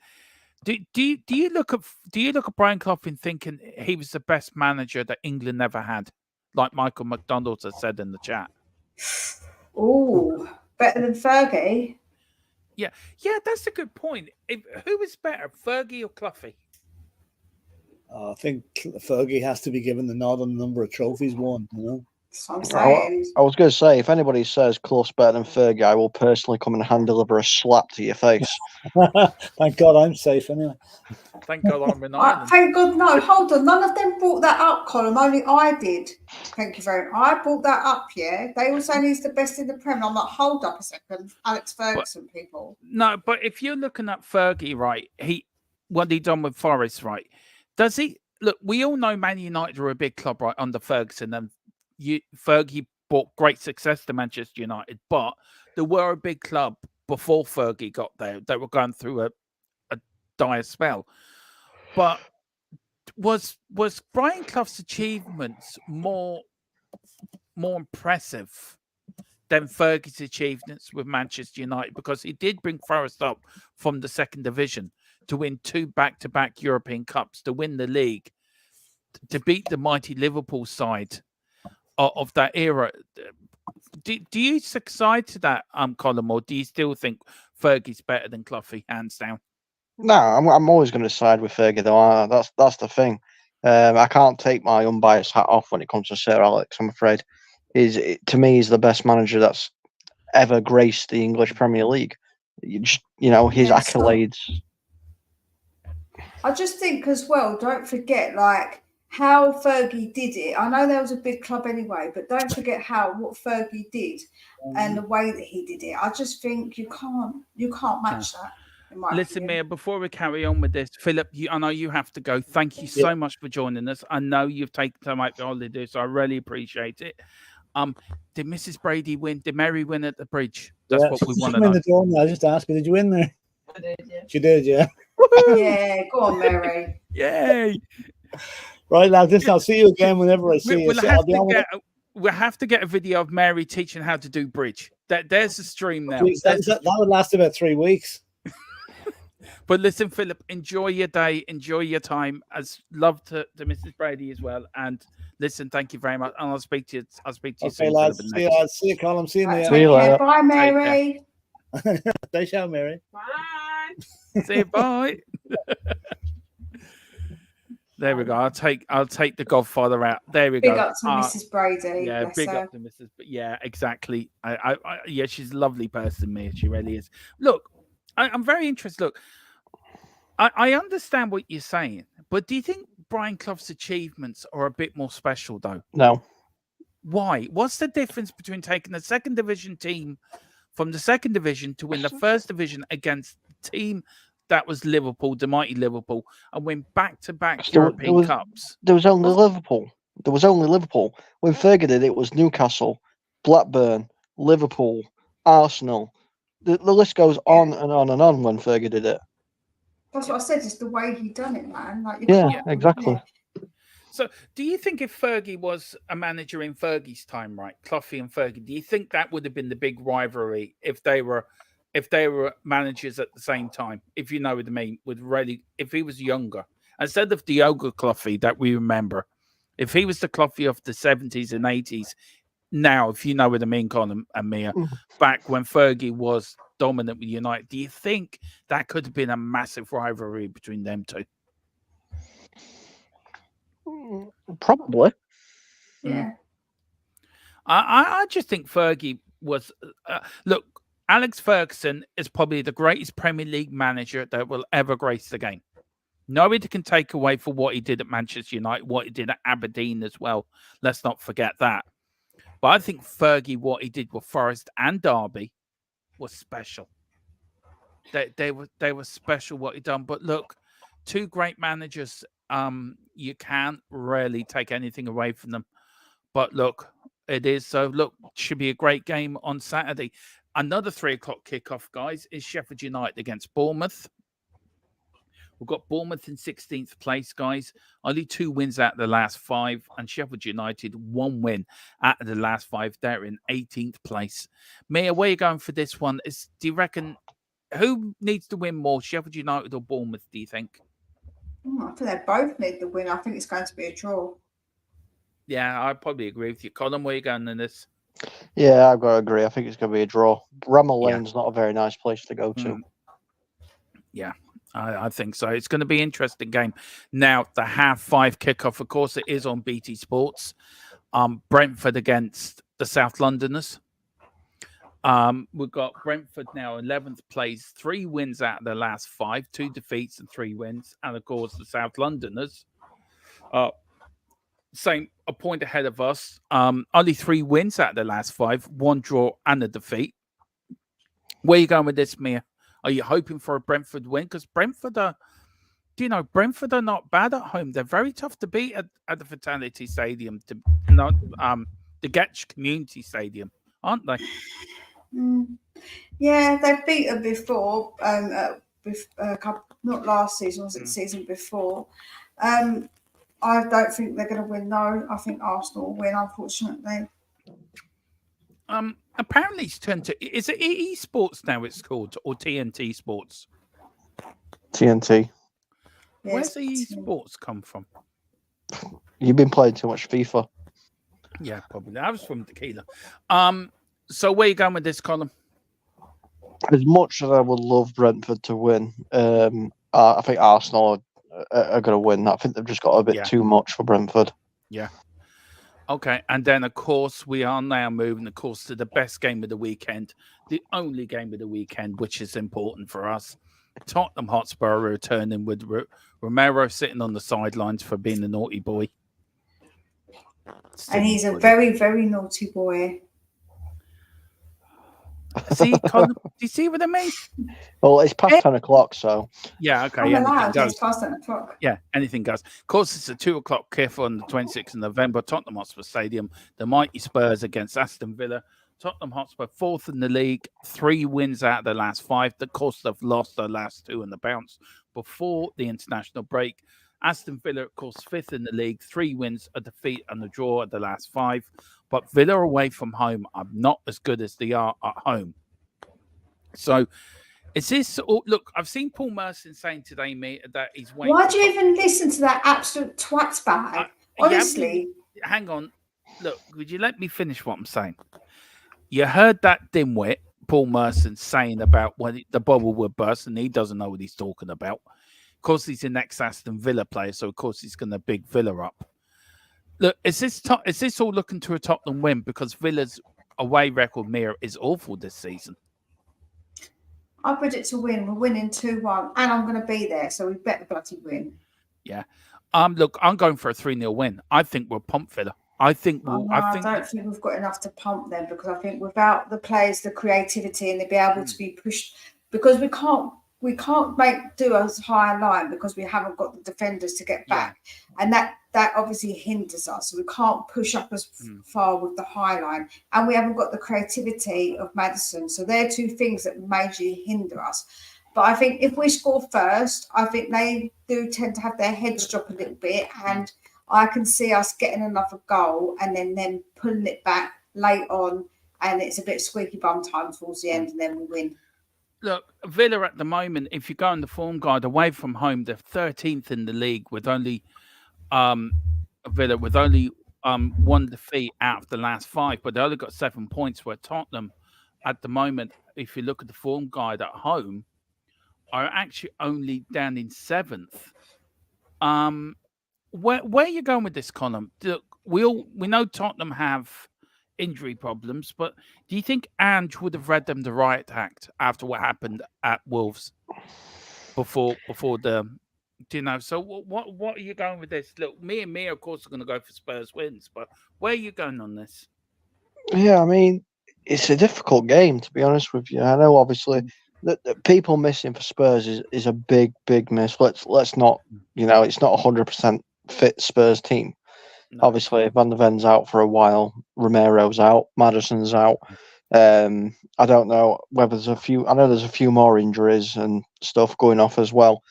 Do you look at Brian Clough and thinking he was the best manager that England ever had, like Michael McDonald has said in the chat? Oh, better than Fergie. Yeah, that's a good point. Who was better, Fergie or Cloughie? I think Fergie has to be given the nod on the number of trophies won. I was going to say, if anybody says Clough's better than Fergie, I will personally come and hand deliver a slap to your face. Thank God I'm safe anyway. Thank God I'm in Ireland. Thank God, no, hold on. None of them brought that up, Colin. Only I did. Thank you very much. I brought that up, yeah. They were saying he's the best in the Prem. I'm like, hold up a second. Alex Ferguson, people. No, but if you're looking at Fergie, right, what he done with Forest, right, does he... Look, we all know Man United are a big club, right, under Ferguson, and Fergie brought great success to Manchester United, but there were a big club before Fergie got there that were going through a dire spell. But was Brian Clough's achievements more impressive than Fergie's achievements with Manchester United? Because he did bring Forest up from the second division to win 2 back-to-back European Cups, to win the league, to beat the mighty Liverpool side of that era. Do you succeed to that, Colin, or do you still think Fergie's better than Cloughie, hands down? No, I'm always going to side with Fergie, though. That's the thing. I can't take my unbiased hat off when it comes to Sir Alex. I'm afraid, to me, he's the best manager that's ever graced the English Premier League. His accolades. I just think as well, don't forget like how Fergie did it. I know there was a big club anyway, but don't forget what Fergie did and the way that he did it. I just think you can't match that. Listen, Mia, before we carry on with this, Philip, I know you have to go. Thank you so much for joining us. I know you've taken time out to holiday, so I really appreciate it. Did Mrs. Brady win? Did Mary win at the bridge? That's what we want to know. The door now. I just asked her, did you win there? I did, yeah. She did, yeah. Yeah, go on, Mary. Yay! Right, lads, listen, I'll see you again whenever I see you. We'll have to get a video of Mary teaching how to do bridge. There's a stream now. That would last about 3 weeks. But listen, Philip, enjoy your day, enjoy your time. As love to Mrs. Brady as well. And listen, thank you very much. And I'll speak to you soon. Lads. See you, Colin. See you later. Bye, Mary. Stay sharp, Mary. Bye. See you. Bye. There we go. I'll take the Godfather out. There we go. Big up to Mrs. Brady. Yeah, big up to Mrs. Yeah, exactly. Yeah, she's a lovely person, Mia. She really is. Look, I'm very interested. Look, I understand what you're saying, but do you think Brian Clough's achievements are a bit more special, though? No. Why? What's the difference between taking the second division team from the second division to win the first division against the team that was Liverpool, the mighty Liverpool, and win back-to-back European Cups? There was only Liverpool. There was only Liverpool. When Fergie did it, was Newcastle, Blackburn, Liverpool, Arsenal. The list goes on and on and on when Fergie did it. That's what I said. It's the way he done it, man. Like Exactly. So, do you think if Fergie was a manager in Fergie's time, right, Cloughie and Fergie, do you think that would have been the big rivalry if they were managers at the same time? If you know what I mean, if he was younger, instead of the younger Cloughie that we remember, if he was the Cloughie of the 70s and 80s, now, if you know what I mean, Colin and Mia, back when Fergie was dominant with United, do you think that could have been a massive rivalry between them two? Probably. Yeah. I just think Fergie was... look, Alex Ferguson is probably the greatest Premier League manager that will ever grace the game. Nobody can take away for what he did at Manchester United, what he did at Aberdeen as well. Let's not forget that. But I think Fergie, what he did with Forest and Derby was special. They were special what he done. But look, two great managers, you can't really take anything away from them. But look, it is so. Look, should be a great game on Saturday. Another 3:00 kickoff, guys, is Sheffield United against Bournemouth. We've got Bournemouth in 16th place, guys. Only 2 wins out of the last 5. And Sheffield United, 1 win out of the last 5. They're in 18th place. Mia, where are you going for this one? Do you reckon who needs to win more, Sheffield United or Bournemouth, do you think? I think they both need the win. I think it's going to be a draw. Yeah, I probably agree with you. Colin, where are you going in this? Yeah, I've got to agree. I think it's going to be a draw. Bramall Lane's not a very nice place to go to. Yeah. I think so. It's going to be an interesting game. Now, the 5:30 kickoff, of course, it is on BT Sports. Brentford against the South Londoners. We've got Brentford now 11th place, 3 wins out of the last 5, 2 defeats and 3 wins. And, of course, the South Londoners, a point ahead of us. Only 3 wins out of the last 5, 1 draw and a defeat. Where are you going with this, Mia? Are you hoping for a Brentford win? Because Brentford are not bad at home. They're very tough to beat at the Vitality Stadium. the Getch Community Stadium, aren't they? Yeah, they've beaten before. Not last season, was it the season before? I don't think they're going to win. No, I think Arsenal will win. Unfortunately. Apparently it's turned to, is it EE Sports now it's called, or TNT Sports? TNT. Where's EE Sports come from? You've been playing too much FIFA. Yeah, probably. I was from Tequila. So where you going with this, Colin? As much as I would love Brentford to win, I think Arsenal are going to win. I think they've just got a bit too much for Brentford. Yeah. Okay, and then, of course, we are now moving, of course, to the best game of the weekend, the only game of the weekend, which is important for us. Tottenham Hotspur returning with Romero sitting on the sidelines for being a naughty boy. And he's a very, very naughty boy. See, Colin, do you see what I mean? Well, it's past 10 o'clock, so... Yeah, okay. I'm allowed, goes. it's past 10 o'clock. Yeah, anything goes. Of course, it's a 2 o'clock kick on the 26th of November, Tottenham Hotspur Stadium. The mighty Spurs against Aston Villa. Tottenham Hotspur, 4th in the league, 3 wins out of the last 5. Of course, they've lost the last 2 in the bounce before the international break. Aston Villa, of course, 5th in the league, 3 wins, a defeat and a draw at the last 5. But Villa away from home are not as good as they are at home. So, is this... look, I've seen Paul Merson saying today, mate, that he's waiting... Why do you even listen to that absolute twat bag? Honestly. Hang on. Look, would you let me finish what I'm saying? You heard that dimwit, Paul Merson, saying about when the bubble would burst, and he doesn't know what he's talking about. Of course, he's an ex-Aston Villa player, so of course he's going to big Villa up. Look, is this all looking to a Tottenham win? Because Villa's away record mirror is awful this season. I predict to win. We're winning 2-1, and I'm going to be there, so we better bloody win. Yeah. Look, I'm going for a 3-0 win. I think we'll pump Villa. I don't think we've got enough to pump them, because I think without the players, the creativity, and they'll be able to be pushed, because we can't do a higher line because we haven't got the defenders to get back, and that obviously hinders us. So we can't push up as far with the high line, and we haven't got the creativity of Maddison. So they're 2 things that majorly hinder us. But I think if we score first, I think they do tend to have their heads drop a little bit, and I can see us getting another goal and then pulling it back late on, and it's a bit squeaky bum time towards the end, and then we win. Look, Villa at the moment, if you go on the form guide, away from home, they're 13th in the league with only Villa with only 1 defeat out of the last 5, but they only got 7 points, where Tottenham at the moment, if you look at the form guide at home, are actually only down in 7th. Where are you going with this, Colin? Look, we know Tottenham have injury problems, but do you think Ange would have read them the riot act after what happened at Wolves before the, do you know? So what are you going with this? Look, me and Mia, of course, are going to go for Spurs wins, but where are you going on this? Yeah, I mean, it's a difficult game, to be honest with you. I know, obviously, that people missing for Spurs is a big miss. Let's not, it's not 100% fit Spurs team. No. Obviously, Van der Ven's out for a while. Romero's out. Maddison's out. I don't know whether there's a few. I know there's a few more injuries and stuff going off as well.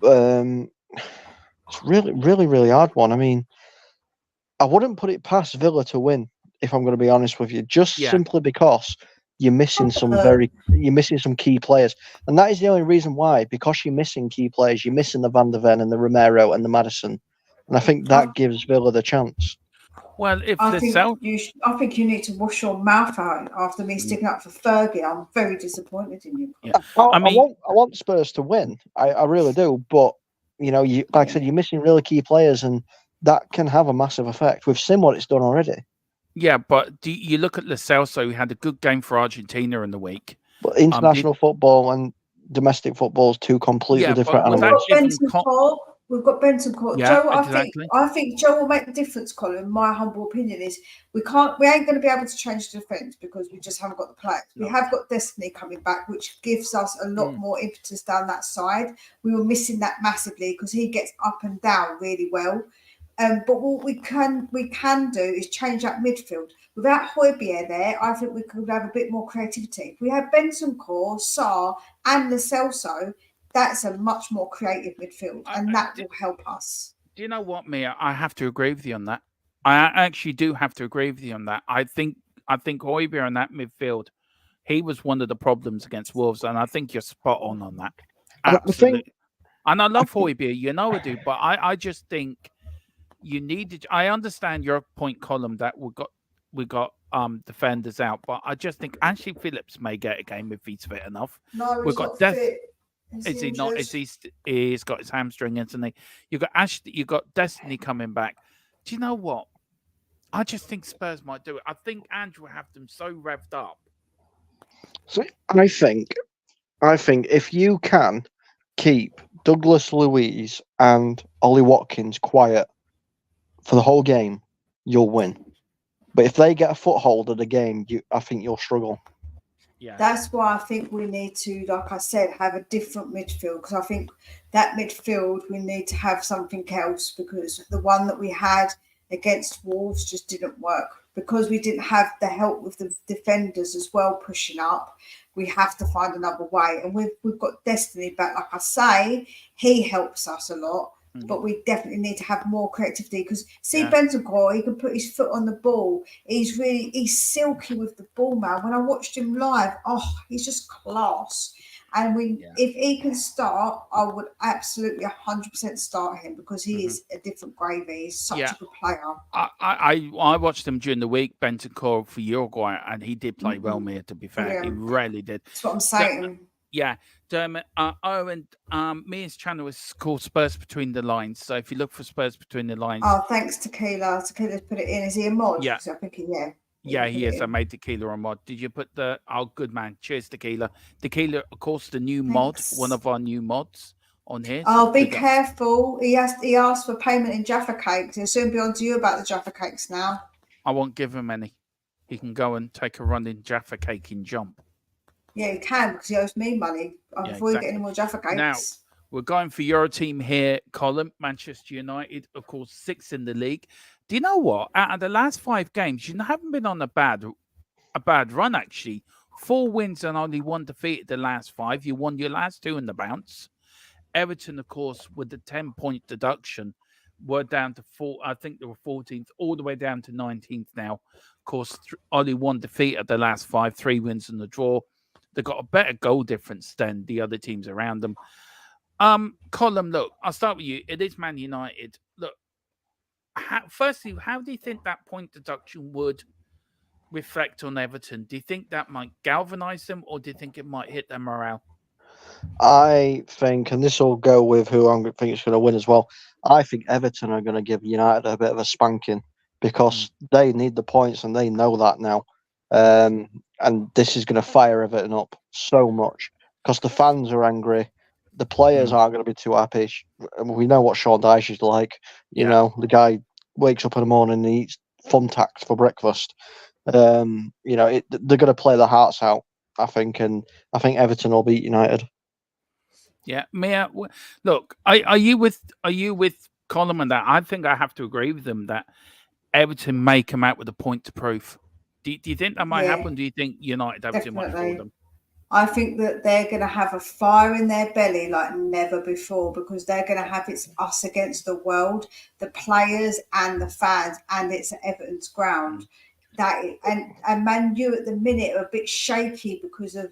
It's really hard one. I mean, I wouldn't put it past Villa to win, if I'm going to be honest with you, just simply because you're missing some key players, and that is the only reason why. Because you're missing key players, you're missing the Van der Ven and the Romero and the Maddison. And I think that gives Villa the chance. Well, I think you need to wash your mouth out after me sticking up for Fergie. I'm very disappointed in you. Yeah. I want Spurs to win. I really do. But like I said, you're missing really key players, and that can have a massive effect. We've seen what it's done already. Yeah, but do you look at Lo Celso, who had a good game for Argentina in the week? But international football and domestic football is 2 completely different animals. We've got Benton Court. Yeah, Joe, exactly. I think Joe will make the difference, Colin. My humble opinion is we ain't going to be able to change the defence because we just haven't got the players. No. We have got Destiny coming back, which gives us a lot more impetus down that side. We were missing that massively because he gets up and down really well. But what we can do is change that midfield. without Højbjerg there, I think we could have a bit more creativity. If we had Bentancur, Sarr, and Lo Celso, that's a much more creative midfield, and that will help us. Do you know what, Mia? I have to agree with you on that. I actually do have to agree with you on that. I think Højbjerg in that midfield, he was one of the problems against Wolves, and I think you're spot on that. Absolutely. And I love Højbjerg, you know I do, but I just think you needed. I understand your point, Column, that we got defenders out, but I just think Ashley Phillips may get a game if he's fit enough. No, we've got fit. Is he not? He's got his hamstring, isn't he? You got Ashley. You got Destiny coming back. Do you know what? I just think Spurs might do it. I think Andrew will have them so revved up. So I think if you can keep Douglas Luiz and Ollie Watkins quiet for the whole game, you'll win. But if they get a foothold of the game, I think you'll struggle. Yeah. That's why I think we need to, like I said, have a different midfield, because I think that midfield we need to have something else, because the one that we had against Wolves just didn't work, because we didn't have the help with the defenders as well pushing up. We have to find another way, and we've got Destiny back. Like I say, he helps us a lot. But we definitely need to have more creativity, because Bentancur, he can put his foot on the ball. He's silky with the ball, man. When I watched him live, he's just class. And if he can start, I would absolutely 100% start him, because he is a different gravy. He's such a good player. I watched him during the week, Bentancur for Uruguay, and he did play well, Mia, to be fair. He really did. That's what I'm saying. Dermot. Mia's channel is called Spurs Between the Lines. So if you look for Spurs Between the Lines. Oh, thanks, Tequila. Tequila's put it in. Is he a mod? Yeah. I think he is. I made Tequila a mod. Did you put the... Oh, good man. Cheers, Tequila. Tequila, of course, the new mod, one of our new mods on here. Oh, be careful. He asked for payment in Jaffa cakes. He'll soon be on to you about the Jaffa cakes now. I won't give him any. He can go and take a run in Jaffa cake and jump. Yeah, he can, because he owes me money before you get any more Jaffa cakes. Now, we're going for your team here, Colin. Manchester United, of course, 6th in the league. Do you know what? Out of the last 5 games, you haven't been on a bad run, actually. 4 wins and only 1 defeat the last 5. You won your last 2 in the bounce. Everton, of course, with the 10-point deduction, were down to 4. I think they were 14th, all the way down to 19th now. Of course, only 1 defeat at the last 5, 3 wins and a draw. They've got a better goal difference than the other teams around them. Colin, look, I'll start with you. It is Man United. Look, firstly, how do you think that point deduction would reflect on Everton? Do you think that might galvanise them, or do you think it might hit their morale? I think, and this will go with who I think is going to win as well, I think Everton are going to give United a bit of a spanking, because they need the points and they know that now. And this is going to fire Everton up so much, because the fans are angry. The players aren't going to be too happy. We know what Sean Dyche is like. You know, the guy wakes up in the morning and eats thumbtacks for breakfast. They're going to play their hearts out, I think, and I think Everton will beat United. Yeah, Mia, look, are you with Colin on that? I think I have to agree with them that Everton may come out with a point to prove. Do you think that might happen? Do you think United have too much for them? I think that they're going to have a fire in their belly like never before, because they're going to have it's us against the world, the players and the fans, and it's Everton's ground. And Man U at the minute are a bit shaky because of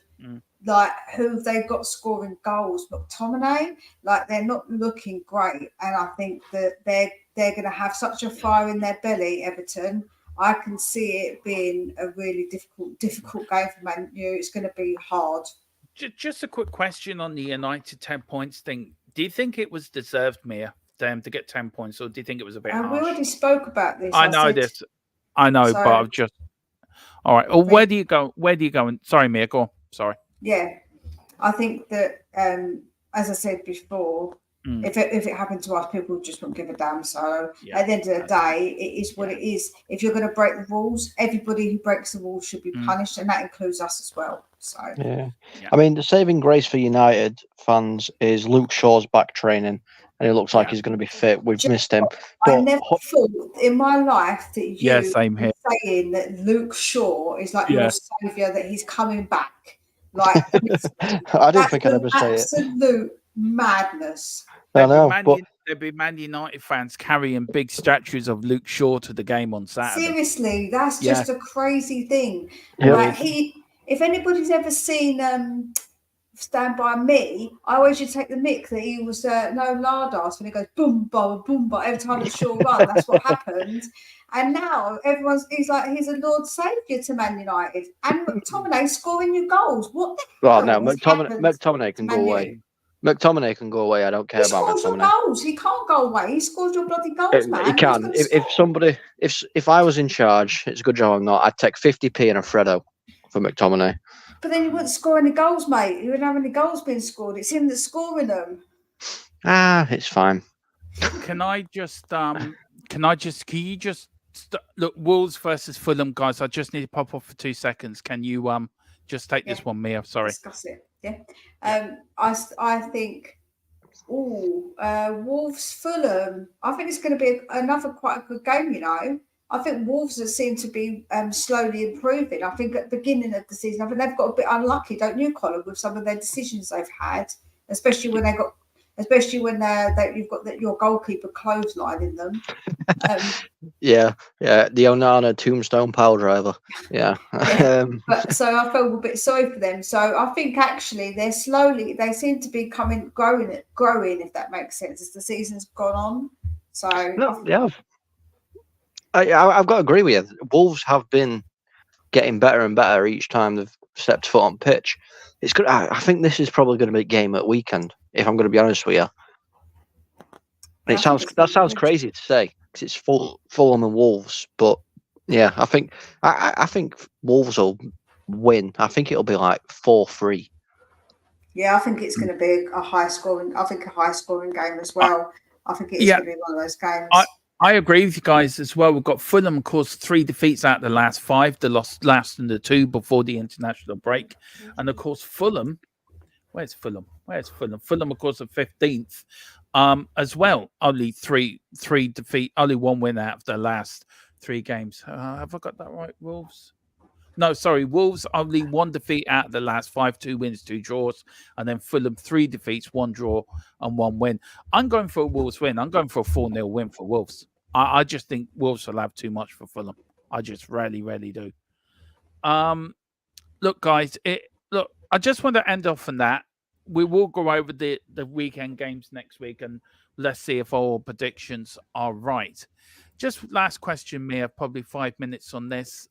like who they've got scoring goals. McTominay, like they're not looking great, and I think that they're going to have such a fire in their belly, Everton. I can see it being a really difficult game for Man U. It's going to be hard. Just a quick question on the United 10 points thing. Do you think it was deserved, Mia, them to get 10 points, or do you think it was a bit harsh? We already spoke about this. I know, but I've just... All right. Well, where do you go? Sorry, Mia, go on. Sorry. Yeah. I think that, as I said before, if it happened to us, people just wouldn't give a damn. So at the end of the day, it is what it is. If you're going to break the rules, everybody who breaks the rules should be punished, and that includes us as well. So I mean, the saving grace for United fans is Luke Shaw's back training. and he looks like he's going to be fit. We've missed him. I But never thought in my life that you same here. were saying that Luke Shaw is like your saviour, that he's coming back. Like, I didn't think I'd ever say it. Absolute madness. I know, there'd be Man United fans carrying big statues of Luke Shaw to the game on Saturday. Seriously, that's just a crazy thing. Yeah. Like if anybody's ever seen Stand By Me, I always used to take the mick that he was no lardass when he goes boom, boom, every time the Shaw run. That's what happened. And now he's a Lord Saviour to Man United. And McTominay scoring your goals. What the hell? No, McTominay can go away. McTominay can go away. I don't care about McTominay. He scores your goals. He can't go away. He scores your bloody goals, man. He can. If I was in charge, it's a good job I'm not. I'd take 50p and a Freddo for McTominay. But then you wouldn't score any goals, mate. You wouldn't have any goals being scored. It's him that's scoring them. It's fine. Can you just look, Wolves versus Fulham, guys? I just need to pop off for 2 seconds. Can you just take this one, Mia? Sorry. Discuss it. Yeah. I think Wolves Fulham. I think it's going to be another quite a good game, you know. I think Wolves seem to be slowly improving. I think at the beginning of the season, I think they've got a bit unlucky, don't you, Colin, with some of their decisions they've had, especially when you've got your goalkeeper clotheslining them. The Onana tombstone pile driver. Yeah. But so I feel a bit sorry for them. So I think actually they seem to be growing, if that makes sense, as the season's gone on. So I've got to agree with you. Wolves have been getting better and better each time they've stepped foot on pitch. It's good. I think this is probably going to be a game at weekend, if I'm going to be honest with you. That sounds crazy to say because it's Fulham and Wolves, but yeah, I think Wolves will win. I think it'll be like 4-3. Yeah, I think it's going to be a high scoring game as well. I think it's going to be one of those games. I agree with you guys as well. We've got Fulham, of course, 3 defeats out of the last 5. They lost last in the 2 before the international break. And, of course, Fulham. Where's Fulham? Fulham, of course, are 15th as well. Only 3 defeat, only 1 win out of the last 3 games. Have I got that right, Wolves? No, sorry. Wolves only 1 defeat out of the last 5, 2 wins, 2 draws. And then Fulham 3 defeats, 1 draw and 1 win. I'm going for a Wolves win. I'm going for a 4-0 win for Wolves. I just think Wolves will have too much for Fulham. I just really, really do. Look, guys, I just want to end off on that. We will go over the weekend games next week, and let's see if our predictions are right. Just last question, Mia, probably 5 minutes on this.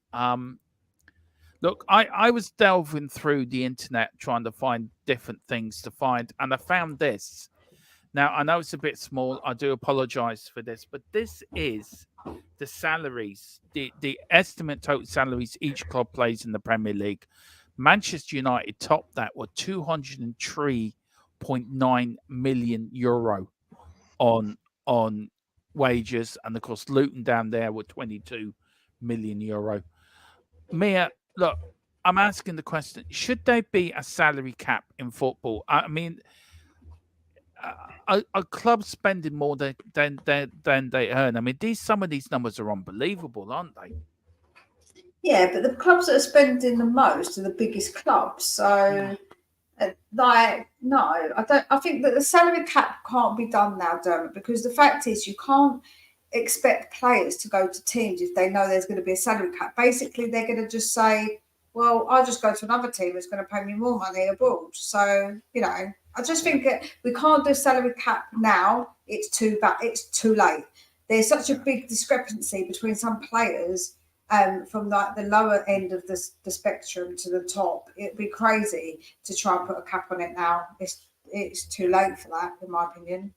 Look, I was delving through the internet trying to find different things to find, and I found this. Now, I know it's a bit small. I do apologize for this, but this is the salaries, the estimate total salaries each club plays in the Premier League. Manchester United topped that with €203.9 million on wages, and of course Luton down there with €22 million. Mia, look, I'm asking the question: should there be a salary cap in football? I mean, are clubs spending more than they earn? I mean, some of these numbers are unbelievable, aren't they? Yeah, but the clubs that are spending the most are the biggest clubs. So, no, I don't. I think that the salary cap can't be done now, Dermot, because the fact is you can't expect players to go to teams if they know there's going to be a salary cap. Basically, they're going to just say, well, I'll just go to another team that's going to pay me more money abroad. So, I just think that we can't do a salary cap now. It's too late. There's such a big discrepancy between some players from like the lower end of the spectrum to the top. It'd be crazy to try and put a cap on it now. It's too late for that, in my opinion.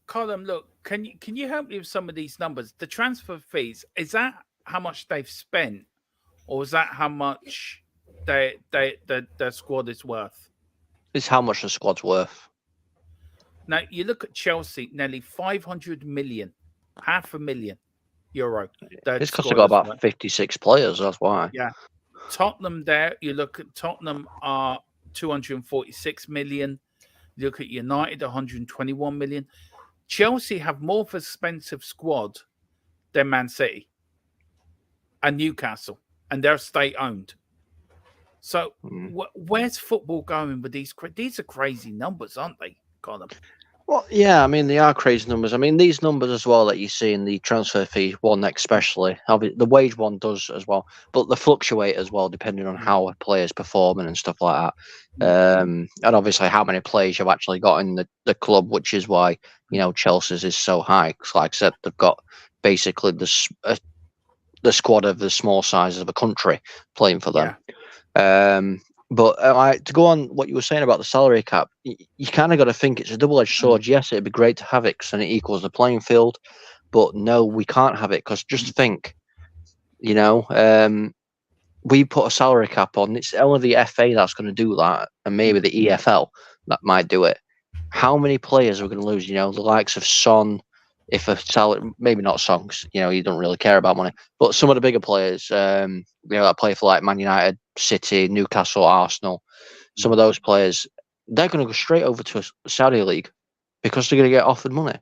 Colin, look, can you help me with some of these numbers? The transfer fees, is that how much they've spent, or is that how much the squad is worth? It's how much the squad's worth. Now, you look at Chelsea, nearly 500 million, €500,000. It's because they've got about 56 players, that's why. Yeah. Tottenham there, you look at Tottenham are 246 million. You look at United, 121 million. Chelsea have more of an expensive squad than Man City and Newcastle, and they're state-owned. So where's football going with these? These are crazy numbers, aren't they, Colin? Well, yeah, I mean, they are crazy numbers. I mean, these numbers as well that you see in the transfer fee one especially, the wage one does as well, but they fluctuate as well depending on how a player's performing and stuff like that. And obviously how many players you've actually got in the club, which is why, Chelsea's is so high. 'Cause like I said, they've got basically the squad of the small size of a country playing for them. Yeah. But to go on what you were saying about the salary cap, you kind of got to think it's a double-edged sword. Yes, it'd be great to have it because then it equals the playing field. But no, we can't have it because just think, we put a salary cap on. It's only the FA that's going to do that, and maybe the EFL that might do it. How many players are we going to lose? The likes of Son, if a salary, maybe not Songs, you don't really care about money, but some of the bigger players, that play for like Man United, City, Newcastle, Arsenal, some of those players, they're going to go straight over to a Saudi league because they're going to get offered money.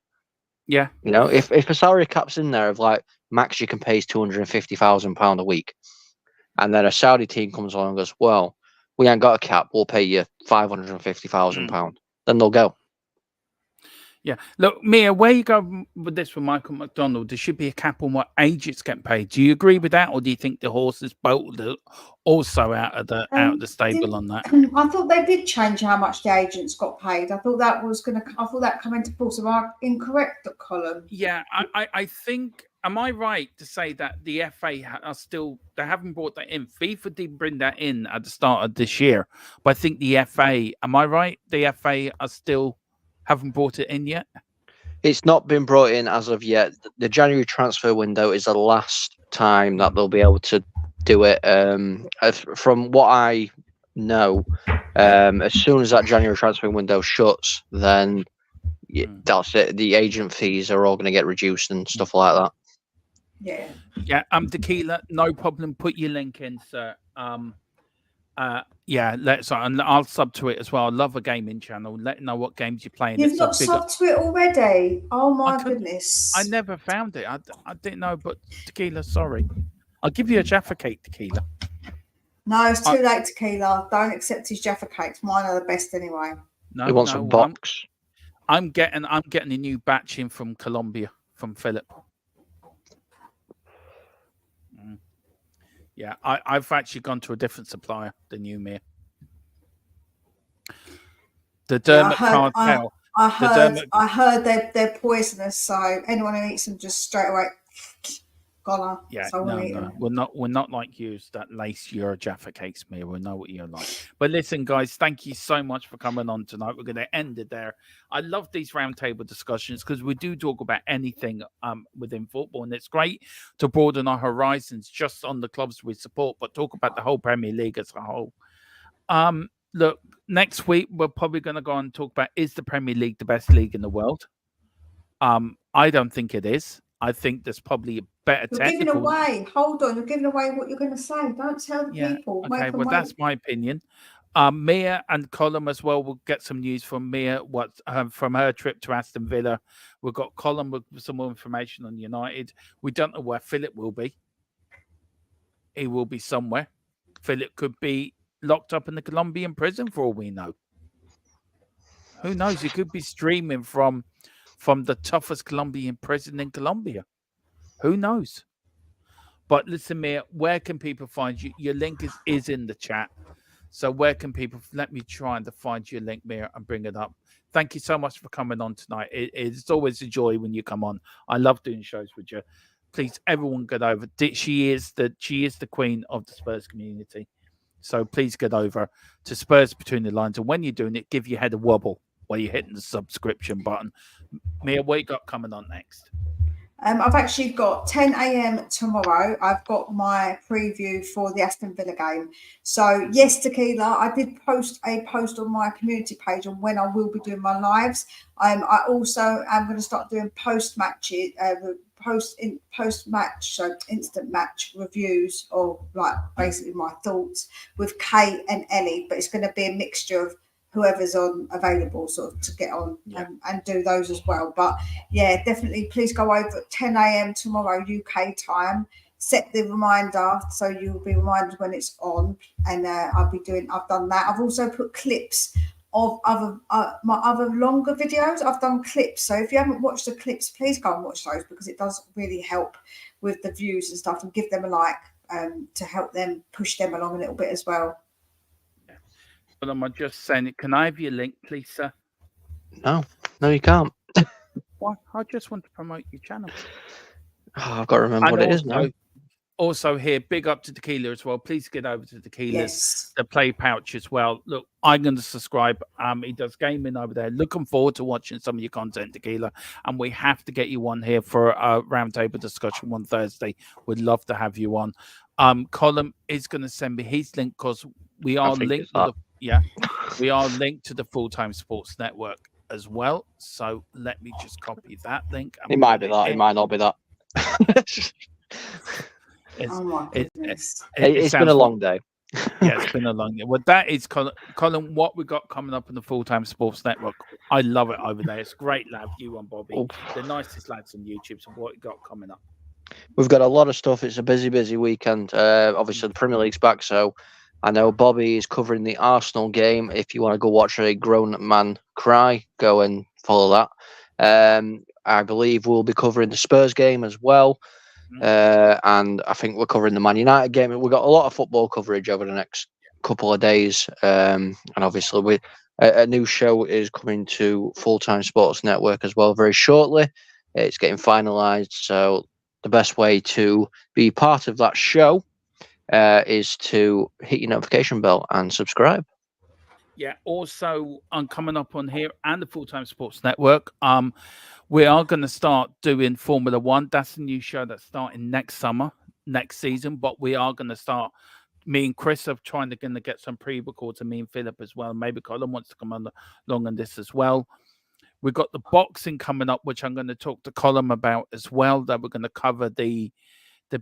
Yeah. If a salary cap's in there of like max you can pay is £250,000 a week, and then a Saudi team comes along and goes, well, we ain't got a cap, we'll pay you £550,000, then they'll go. Yeah. Look, Mia, where you go with this with Michael McDonald? There should be a cap on what agents get paid. Do you agree with that, or do you think the horse is bolted also out of the stable on that? I thought they did change how much the agents got paid. I thought that was going to. I thought that come into force. Am I incorrect, Colin? Yeah, I think. Am I right to say that the FA are still? They haven't brought that in. FIFA didn't bring that in at the start of this year, but I think the FA. Am I right? The FA are still. Haven't brought it in yet? It's not been brought in as of yet. The January transfer window is the last time that they'll be able to do it. From what I know, as soon as that January transfer window shuts, then that's it. The agent fees are all going to get reduced and stuff like that. Yeah. Yeah. Tequila, no problem. Put your link in, sir. Yeah, and I'll sub to it as well. I love a gaming channel. Let know what games you're playing. You've not subbed to it already? Oh my goodness! I never found it. I didn't know, but Tequila, sorry. I'll give you a Jaffa cake, Tequila. No, it's too late, Tequila. Don't accept his Jaffa cakes. Mine are the best anyway. No, he wants a box. I'm getting a new batch in from Colombia from Philip. Yeah, I've actually gone to a different supplier than you, Mia. The DERMOTRON cartel. I heard they're poisonous, so anyone who eats them just straight away goner. Yeah, so no. We're not like you that lace your Jaffa cakes, Mia. We know what you're like. But listen, guys, thank you so much for coming on tonight. We're going to end it there. I love these roundtable discussions because we do talk about anything within football, and it's great to broaden our horizons just on the clubs we support, but talk about the whole Premier League as a whole. Look, next week we're probably going to go and talk about, is the Premier League the best league in the world? I don't think it is. I think there's probably a better technical... You're giving away. Hold on. You're giving away what you're going to say. Don't tell the people. Okay, well, that's my opinion. Mia and Colin as well. We'll get some news from Mia from her trip to Aston Villa. We've got Colin with some more information on United. We don't know where Philip will be. He will be somewhere. Philip could be locked up in the Colombian prison for all we know. Who knows? He could be streaming from the toughest Colombian prison in Colombia. Who knows? But listen, Mia, where can people find you? Your link is in the chat. So where can people... Let me try and find your link, Mia, and bring it up. Thank you so much for coming on tonight. It's always a joy when you come on. I love doing shows with you. Please, everyone get over. She is the queen of the Spurs community. So please get over to Spurs Between the Lines. And when you're doing it, give your head a wobble while you're hitting the subscription button. Mia, what you got coming on next? I've actually got 10 a.m. tomorrow. I've got my preview for the Aston Villa game. So, yes, Tequila, I did post a post on my community page on when I will be doing my lives. I also am going to start doing post-match, so instant match reviews, or like basically my thoughts with Kate and Ellie. But it's going to be a mixture of whoever's on available sort of to get on and do those as well. But yeah, definitely please go over at 10 a.m. tomorrow UK time. Set the reminder so you'll be reminded when it's on, and I've done that. I've also put clips of my other longer videos. I've done clips, so if you haven't watched the clips, please go and watch those, because it does really help with the views and stuff, and give them a like to help them push them along a little bit as well. But I'm just saying it. Can I have your link, please, sir? No, you can't. Why? I just want to promote your channel. Oh, I've got to remember what it is now. Also here, big up to Tequila as well. Please get over to Tequila's the Play Pouch as well. Look, I'm going to subscribe. He does gaming over there. Looking forward to watching some of your content, Tequila. And we have to get you on here for a roundtable discussion on Thursday. We'd love to have you on. Colin is going to send me his link, because we are linked to we are linked to the Full-Time Sports Network as well. So let me just copy that link. It might be that. It might not be that. It's been a long day. Yeah, it's been a long day. Well, that is Colin, what we got coming up on the Full-Time Sports Network. I love it over there. It's great, lad. You and Bobby, the nicest lads on YouTube. So what you got coming up? We've got a lot of stuff. It's a busy weekend. Obviously, the Premier League's back, so I know Bobby is covering the Arsenal game. If you want to go watch a grown man cry, go and follow that. I believe we'll be covering the Spurs game as well. And I think we're covering the Man United game. We've got a lot of football coverage over the next couple of days. And obviously, a new show is coming to Full-Time Sports Network as well very shortly. It's getting finalised. So the best way to be part of that show is to hit your notification bell and subscribe. Yeah. Also, I'm coming up on here and the Full-Time Sports Network. We are going to start doing Formula One. That's a new show that's starting next season. But we are going to start. Me and Chris are trying to get some pre-records, and me and Philip as well. Maybe Colin wants to come along on this as well. We've got the boxing coming up, which I'm going to talk to Colin about as well. That we're going to cover the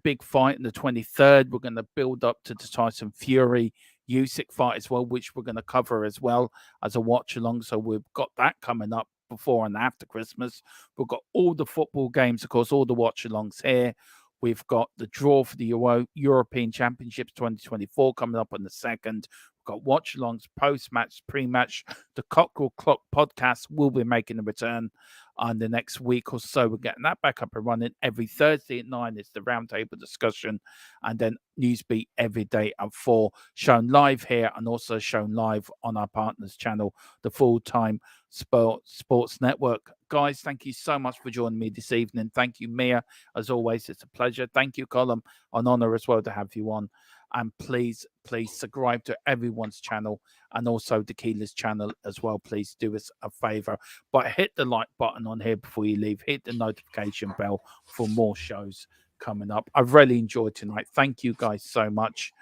big fight on the 23rd. We're going to build up to the Tyson Fury Usyk fight as well, which we're going to cover as well as a watch along. So we've got that coming up before and after Christmas. We've got all the football games, of course, all the watch alongs here. We've got the draw for the European Championships 2024 coming up on the 2nd. We've got watch alongs, post-match, pre-match. The Cockerel Clock podcast will be making a return on the next week or so. We're getting that back up and running. Every Thursday at 9 is the roundtable discussion, and then Newsbeat every day at 4, shown live here and also shown live on our partners channel, the Full-Time Sports Network. Guys, thank you so much for joining me this evening. Thank you, Mia. As always, it's a pleasure. Thank you, Colin. An honor as well to have you on. And please subscribe to everyone's channel and also Tequila's channel as well. Please do us a favor. But hit the like button on here before you leave. Hit the notification bell for more shows coming up. I've really enjoyed tonight. Thank you guys so much.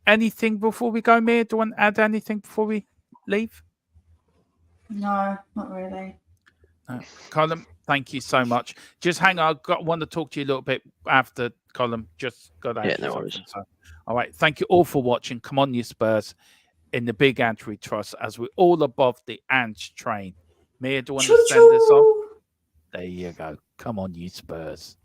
Anything before we go, Mia? Do you want to add anything before we leave? No, not really. No. Colin, thank you so much. Just hang on. I want to talk to you a little bit after, Colin. Just got out. Yeah, no worries. So, all right. Thank you all for watching. Come on, you Spurs, in the big Ant we trust, as we're all above the Ant train. Mia, do you want to send us off? There you go. Come on, you Spurs.